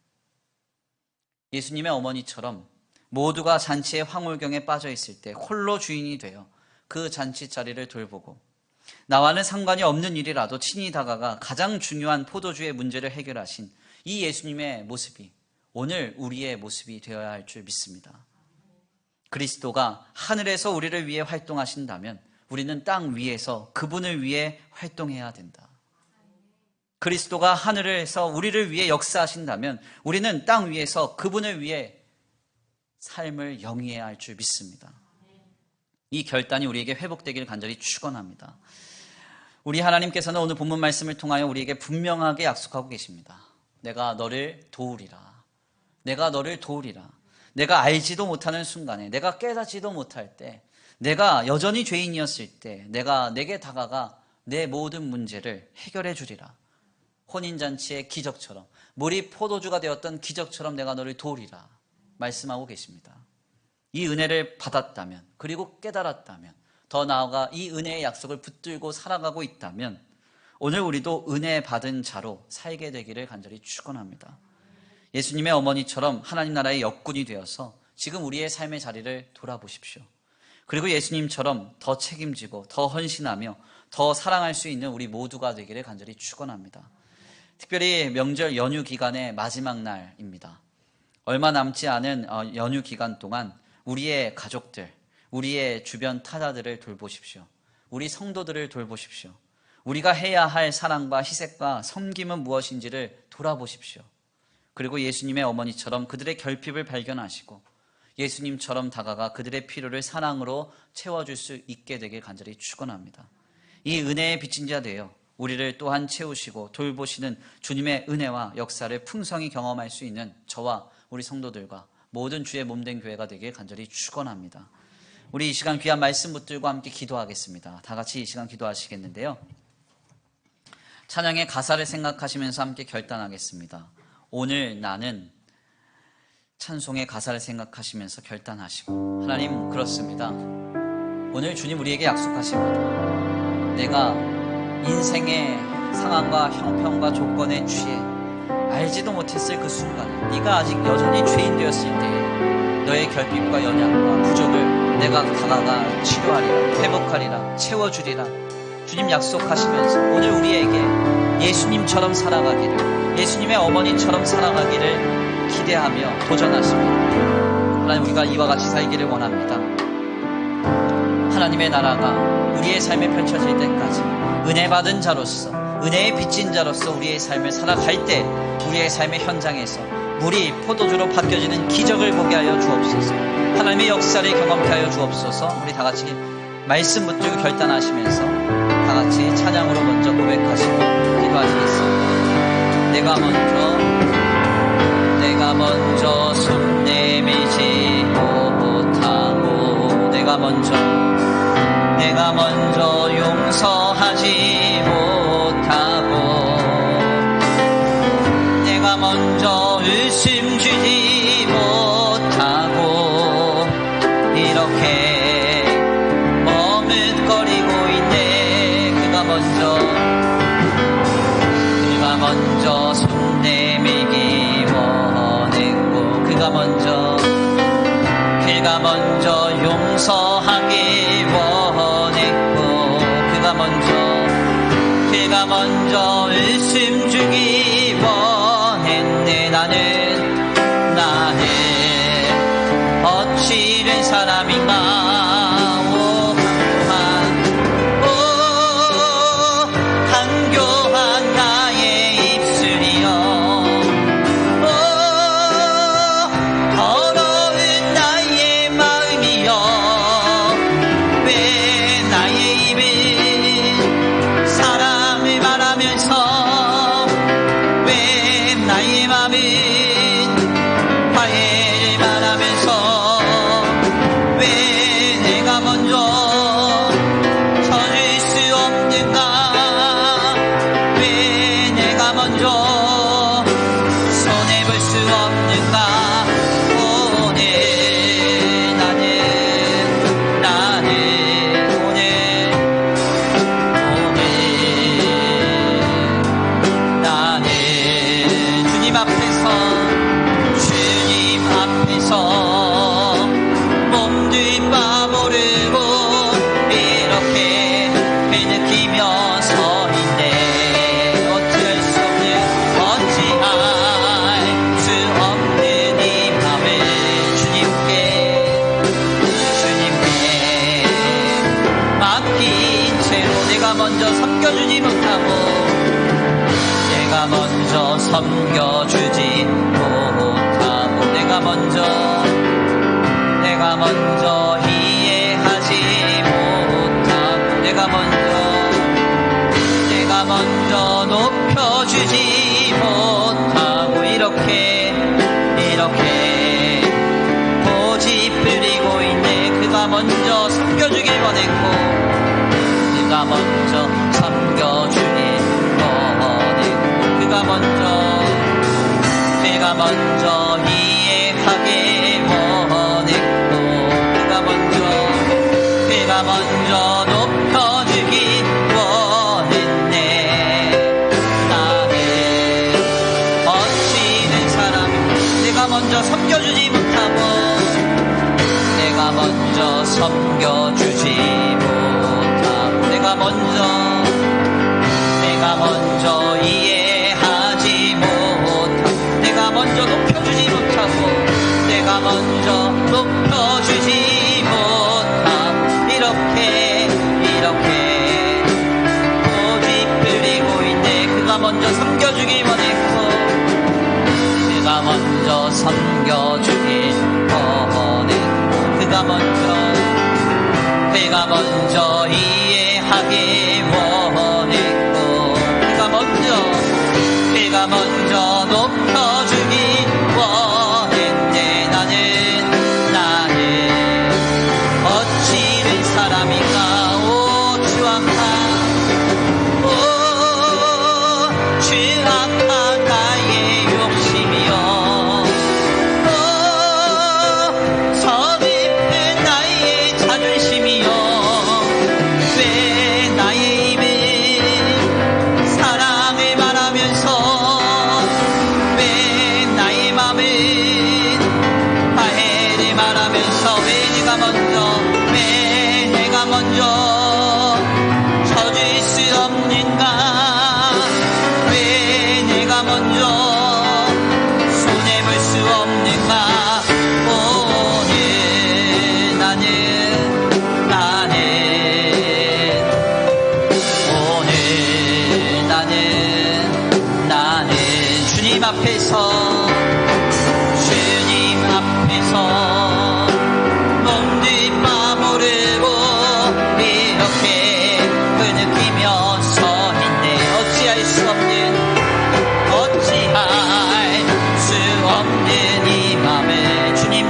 예수님의 어머니처럼 모두가 잔치의 황홀경에 빠져 있을 때 홀로 주인이 되어 그 잔치 자리를 돌보고 나와는 상관이 없는 일이라도 친히 다가가 가장 중요한 포도주의 문제를 해결하신 이 예수님의 모습이 오늘 우리의 모습이 되어야 할 줄 믿습니다. 그리스도가 하늘에서 우리를 위해 활동하신다면 우리는 땅 위에서 그분을 위해 활동해야 된다. 그리스도가 하늘에서 우리를 위해 역사하신다면 우리는 땅 위에서 그분을 위해 삶을 영위해야 할 줄 믿습니다. 이 결단이 우리에게 회복되기를 간절히 축원합니다. 우리 하나님께서는 오늘 본문 말씀을 통하여 우리에게 분명하게 약속하고 계십니다. 내가 너를 도우리라. 내가 너를 도우리라. 내가 알지도 못하는 순간에, 내가 깨닫지도 못할 때, 내가 여전히 죄인이었을 때 내가 내게 다가가 내 모든 문제를 해결해 주리라. 혼인잔치의 기적처럼, 물이 포도주가 되었던 기적처럼 내가 너를 도우리라 말씀하고 계십니다. 이 은혜를 받았다면, 그리고 깨달았다면, 더 나아가 이 은혜의 약속을 붙들고 살아가고 있다면 오늘 우리도 은혜 받은 자로 살게 되기를 간절히 축원합니다. 예수님의 어머니처럼 하나님 나라의 역군이 되어서 지금 우리의 삶의 자리를 돌아보십시오. 그리고 예수님처럼 더 책임지고 더 헌신하며 더 사랑할 수 있는 우리 모두가 되기를 간절히 축원합니다. 특별히 명절 연휴 기간의 마지막 날입니다. 얼마 남지 않은 연휴 기간 동안 우리의 가족들, 우리의 주변 타자들을 돌보십시오. 우리 성도들을 돌보십시오. 우리가 해야 할 사랑과 희생과 섬김은 무엇인지를 돌아보십시오. 그리고 예수님의 어머니처럼 그들의 결핍을 발견하시고 예수님처럼 다가가 그들의 필요를 사랑으로 채워줄 수 있게 되길 간절히 축원합니다. 이 은혜에 빚진 자 되어 우리를 또한 채우시고 돌보시는 주님의 은혜와 역사를 풍성히 경험할 수 있는 저와 우리 성도들과 모든 주의 몸된 교회가 되길 간절히 축원합니다. 우리 이 시간 귀한 말씀 붙들고 함께 기도하겠습니다. 다 같이 이 시간 기도하시겠는데요. 찬양의 가사를 생각하시면서 함께 결단하겠습니다. 오늘 나는 찬송의 가사를 생각하시면서 결단하시고, 하나님 그렇습니다. 오늘 주님 우리에게 약속하십니다. 내가 인생의 상황과 형편과 조건에 취해 알지도 못했을 그 순간에 네가 아직 여전히 죄인 되었을 때에 너의 결핍과 연약과 부족을 내가 다가가 치료하리라, 회복하리라, 채워주리라 주님 약속하시면서 오늘 우리에게 예수님처럼 살아가기를, 예수님의 어머니처럼 살아가기를 기대하며 도전하십니다. 하나님, 우리가 이와 같이 살기를 원합니다. 하나님의 나라가 우리의 삶에 펼쳐질 때까지 은혜 받은 자로서, 은혜에 빚진 자로서 우리의 삶을 살아갈 때 우리의 삶의 현장에서 물이 포도주로 바뀌어지는 기적을 보게 하여 주옵소서. 하나님의 역사를 경험케 하여 주옵소서. 우리 다 같이 말씀 붙들고 결단하시면서 다 같이 찬양으로 먼저 고백하시고 기도하시겠습니다. 내가 먼저 손 내밀지 못하고 내가 먼저 용서하지 못하고 내가 먼저 웃음 주지 못하고 이렇게 머뭇거리고 있네. 그가 먼저 손 내밀기 원했고 그가 먼저 어찌 된 사람인가. 한교한 나의 입술이여. 더러운 나의 마음이여. 왜 나의 입은 사람을 말하면서 왜 나의 마음은 화해를 말하면서 왜 내가 먼저 찾을 수 없는가. 왜 내가 먼저 손해볼 수 없는가. 오늘 나는 주님 앞에서 몸둘 바 모르고 이렇게 배느끼며 서 있네. 어찌할 수 없는 이 맘을 주님께 맡긴 채로 내가 먼저 섬겨주지 못하고 내가 먼저 섬겨주지 못하고 내가 먼저 이해하지 못하고 내가 먼저 높여주지 못하고 이렇게 고집 부리고 있네. 그가 먼저 섬겨주길 원했고 그가 먼저 섬겨주길 원했고 그가 먼저 이해하길 원했고 그가 먼저 높여주길 원했네. 나는 어찌 된 사람인가. 내가 먼저 섬겨주지 못하고 내가 먼저 섬겨주지 못하고 내가 먼저 이해하지 못하고 내가 먼저 높여주지 못하고 내가 먼저 높여주지 못하고 이렇게 고집 부리고 있네. 그가 먼저 섬겨주길 원했고 그가 먼저 섬겨주길 원했고 그가 먼저 이해하길 원했고 그가 먼저 높여주길 원했네. 나는 어찌 된 사람인가. 추악한 나의 욕심이여. 서글픈 나의 자존심이여. 왜 나의 입은 사랑을 말하면서 왜 나의 맘은 화해를 말하면서 왜 내가 먼저 찾을 수 없는가. 왜 내가 먼저 손해볼 수 없는가. 오늘 나는 주님 앞에서 몸둘 바 모르고 이렇게 흐느끼며 서 있네. 어찌할 수 없는 이 맘을 주님께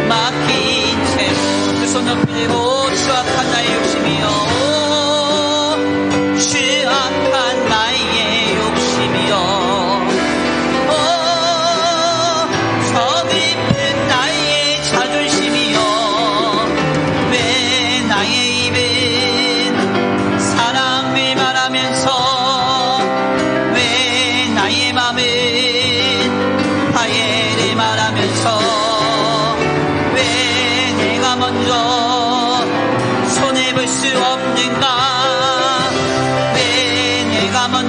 맡긴 채로 두 손 높이 들고 추악한 나의 욕심이여. 추악한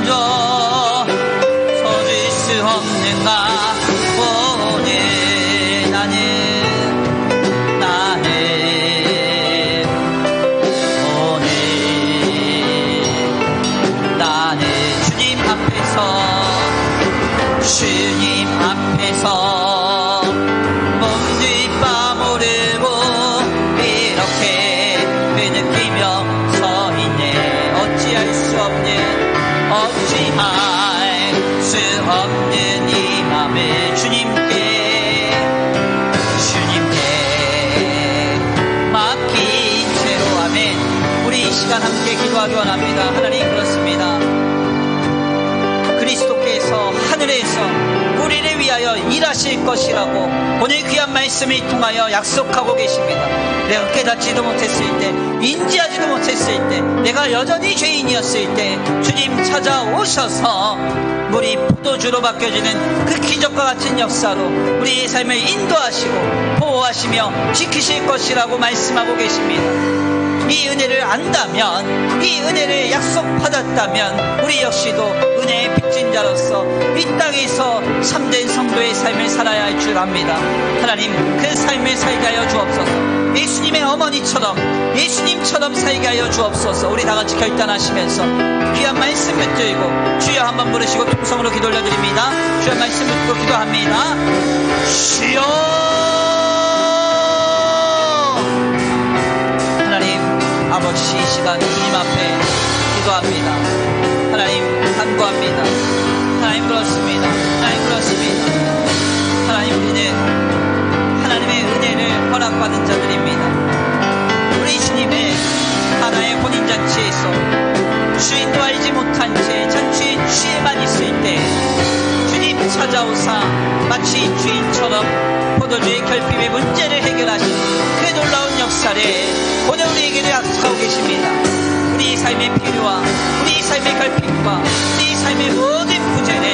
그저 서질 수 없는가 보네. 나는 보네. 나는 주님 앞에서 몸둘바 모르고 이렇게 느끼며 서 있네. 어찌할 수 없는 이 맘을 주님께 맡긴 채로. 아멘. 우리 이 시간 함께 기도하기 원합니다. 하나님, 그렇습니다. 그리스도께서 하늘에서 우리를 위하여 일하실 것이라고 오늘 귀한 말씀을 통하여 약속하고 계십니다. 내가 깨닫지도 못했을 때, 인지하지도 못했을 때, 내가 여전히 죄인이었을 때 주님 찾아오셔서 물이 포도주로 바뀌어지는 그 기적과 같은 역사로 우리의 삶을 인도하시고 보호하시며 지키실 것이라고 말씀하고 계십니다. 이 은혜를 안다면, 이 은혜를 약속받았다면 우리 역시도 은혜의 빚진 자로서 이 땅에서 참된 성도의 삶을 살아야 할 줄 압니다. 하나님, 그 삶을 살게 하여 주옵소서. 예수님의 어머니처럼, 예수님처럼 살게 하여 주옵소서. 우리 다같이 결단하시면서 귀한 말씀 붙들고 주여 한번 부르시고 통성으로 기도 올려드립니다. 주여 말씀 붙들고 기도합니다. 주여. 아버지, 이 시간 주님 앞에 기도합니다. 하나님, 간구합니다. 하나님, 그렇습니다. 하나님, 우리는 하나님의 은혜를 허락받은 자들입니다. 우리 주님의 하나의 혼인잔치에서 주인도 알지 못한 채 잔치의 취에만 있을 때 주님 찾아오사 마치 주인처럼 포도주의 결핍의 문제를 해결하신 그 놀라운 역사를 오늘 우리에게도 약속하고 계십니다. 우리 삶의 필요와 우리 삶의 결핍과 우리 삶의 모든 부재를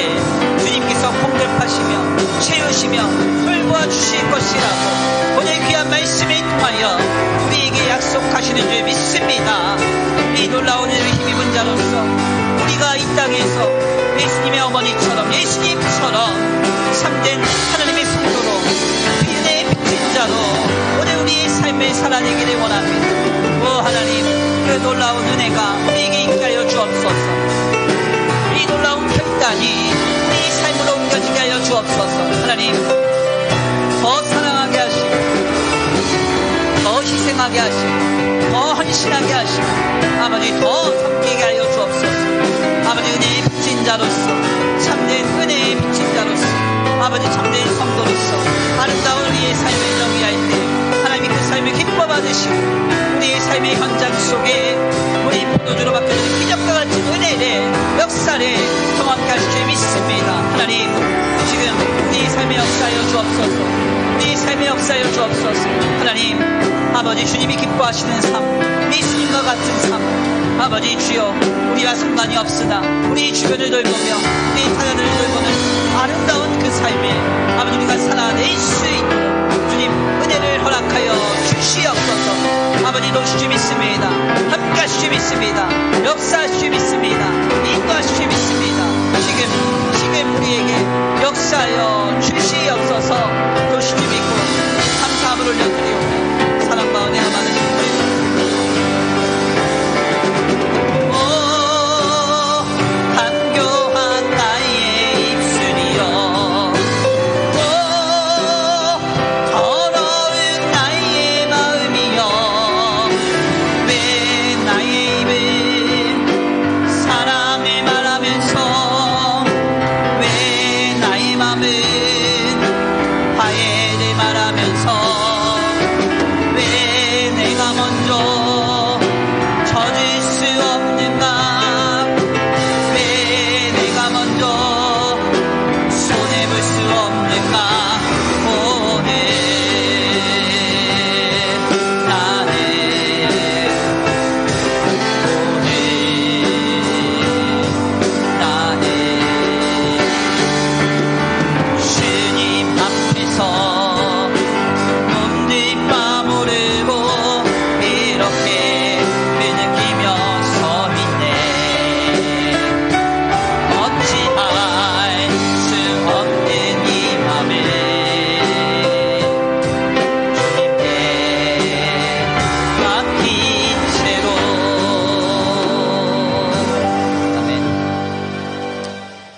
주님께서 공급하시며 채우시며 돌보아 주실 것이라고 오늘 귀한 말씀을 통하여 우리에게 약속하시는 줄 믿습니다. 이 놀라운 일을 힘입은 자로서 우리가 이 땅에서 예수님의 어머니처럼, 예수님처럼 참된 하나님의 성도로 은혜의 빚진 자로 오늘 우리의 삶을 살아내기를 원합니다. 오 하나님, 그 놀라운 은혜가 우리에게 있게 하여 주옵소서. 이 놀라운 결단이 우리 삶으로 옮겨지게 하여 주옵소서. 하나님, 더 사랑하게 하시고, 더 희생하게 하시고, 더 헌신하게 하시고, 아버지 더 섬기게 하여 주옵소서. 아버지, 은혜의 빚진 자로서, 참된 은혜의 빚진 자로서, 아버지 참된 성도로서 아름다운 우리의 삶을 정의할 때 하나님이 그 삶을 기뻐 받으시고 우리의 삶의 현장 속에 우리 포도주로 바뀌어지는 기적과 같은 은혜를, 역사를 경험케 하실 줄 믿습니다. 하나님, 지금 우리의 삶에 역사하여 주옵소서. 우리의 삶에 역사하여 주옵소서. 하나님, 아버지 주님이 기뻐하시는 삶, 예수님과 같은 삶, 아버지 주여, 우리와 상관이 없으나 우리 주변을 돌보며 우리 타자들을 돌보는 아름다운 그 삶에 아버지 우리가 살아낼 수 있도록 주님 은혜를 허락하여 주시옵소서. 아버지 도우실 줄 믿습니다. 함께 하실 줄 믿습니다. 역사하실 줄 믿습니다. 인도하실 줄 믿습니다. 지금 우리에게 역사하여 주시옵소서. 도우실 줄 믿고 감사함을 올려드리오며 사랑 마음에 많으신 분 사람의 말하면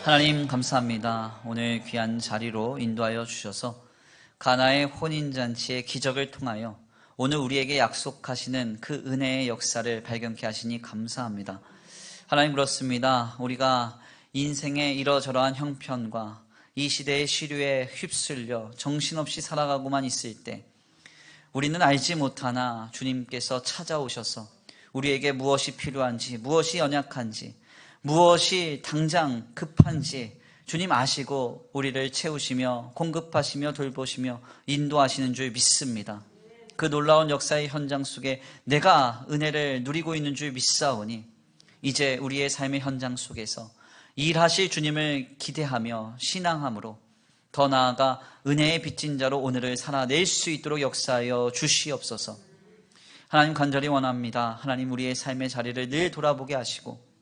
하나님 감사합니다. 오늘 귀한 자리로 인도하여 주셔서 가나의 혼인잔치의 기적을 통하여 오늘 우리에게 약속하시는 그 은혜의 역사를 발견케 하시니 감사합니다. 하나님 그렇습니다. 우리가 인생의 이러저러한 형편과 이 시대의 시류에 휩쓸려 정신없이 살아가고만 있을 때 우리는 알지 못하나 주님께서 찾아오셔서 우리에게 무엇이 필요한지, 무엇이 연약한지, 무엇이 당장 급한지 주님 아시고 우리를 채우시며 공급하시며 돌보시며 인도하시는 줄 믿습니다. 그 놀라운 역사의 현장 속에 내가 은혜를 누리고 있는 줄 믿사오니 이제 우리의 삶의 현장 속에서 일하실 주님을 기대하며 신앙함으로 더 나아가 은혜의 빚진 자로 오늘을 살아낼 수 있도록 역사하여 주시옵소서. 하나님 간절히 원합니다. 하나님 우리의 삶의 자리를 늘 돌아보게 하시고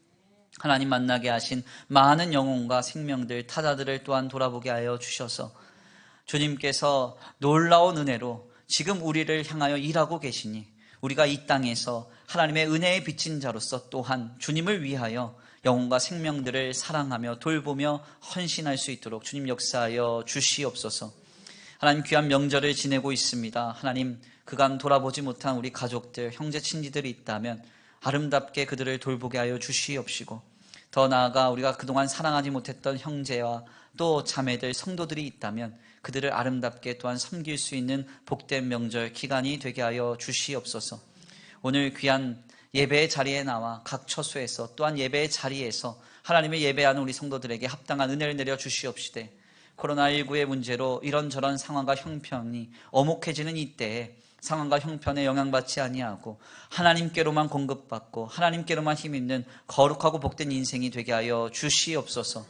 하나님 만나게 하신 많은 영혼과 생명들, 타자들을 또한 돌아보게 하여 주셔서 주님께서 놀라운 은혜로 지금 우리를 향하여 일하고 계시니 우리가 이 땅에서 하나님의 은혜에 비친 자로서 또한 주님을 위하여 영혼과 생명들을 사랑하며 돌보며 헌신할 수 있도록 주님 역사하여 주시옵소서. 하나님 귀한 명절을 지내고 있습니다. 하나님 그간 돌아보지 못한 우리 가족들, 형제 친지들이 있다면 아름답게 그들을 돌보게 하여 주시옵시고 더 나아가 우리가 그동안 사랑하지 못했던 형제와 또 자매들, 성도들이 있다면 그들을 아름답게 또한 섬길 수 있는 복된 명절 기간이 되게 하여 주시옵소서. 오늘 귀한 예배의 자리에 나와 각 처소에서 또한 예배의 자리에서 하나님의 예배하는 우리 성도들에게 합당한 은혜를 내려 주시옵시되 코로나19의 문제로 이런저런 상황과 형편이 어목해지는 이때에 상황과 형편에 영향받지 아니하고 하나님께로만 공급받고 하나님께로만 힘있는 거룩하고 복된 인생이 되게 하여 주시옵소서.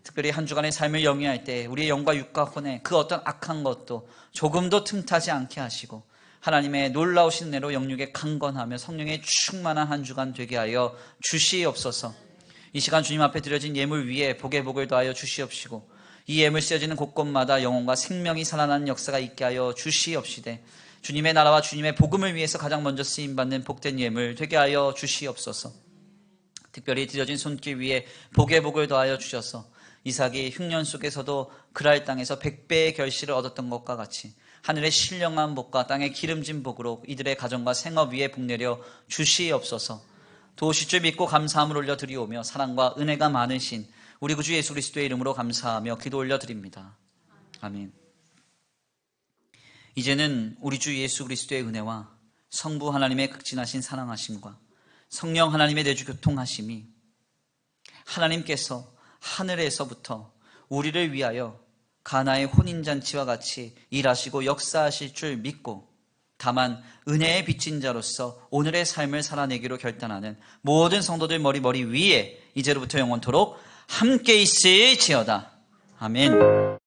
특별히 한 주간의 삶을 영위할 때 우리의 영과 육과 혼에 그 어떤 악한 것도 조금도 틈타지 않게 하시고 하나님의 놀라우신 은혜로 영육에 강건하며 성령의 충만한 한 주간 되게 하여 주시옵소서. 이 시간 주님 앞에 드려진 예물 위에 복의 복을 더하여 주시옵시고 이 예물 쓰여지는 곳곳마다 영혼과 생명이 살아나는 역사가 있게 하여 주시옵시되 주님의 나라와 주님의 복음을 위해서 가장 먼저 쓰임받는 복된 예물 되게 하여 주시옵소서. 특별히 드려진 손길 위에 복의 복을 더하여 주셔서 이삭이 흉년 속에서도 그랄 땅에서 100배의 결실을 얻었던 것과 같이 하늘의 신령한 복과 땅의 기름진 복으로 이들의 가정과 생업 위에 복 내려 주시옵소서. 도우실 줄 믿고 감사함을 올려드리오며 사랑과 은혜가 많으신 우리 구주 예수 그리스도의 이름으로 감사하며 기도 올려드립니다. 아멘. 이제는 우리 주 예수 그리스도의 은혜와 성부 하나님의 극진하신 사랑하심과 성령 하나님의 내주 교통하심이 하나님께서 하늘에서부터 우리를 위하여 가나의 혼인잔치와 같이 일하시고 역사하실 줄 믿고 다만 은혜에 비친 자로서 오늘의 삶을 살아내기로 결단하는 모든 성도들 머리 위에 이제로부터 영원토록 함께 있을지어다. 아멘.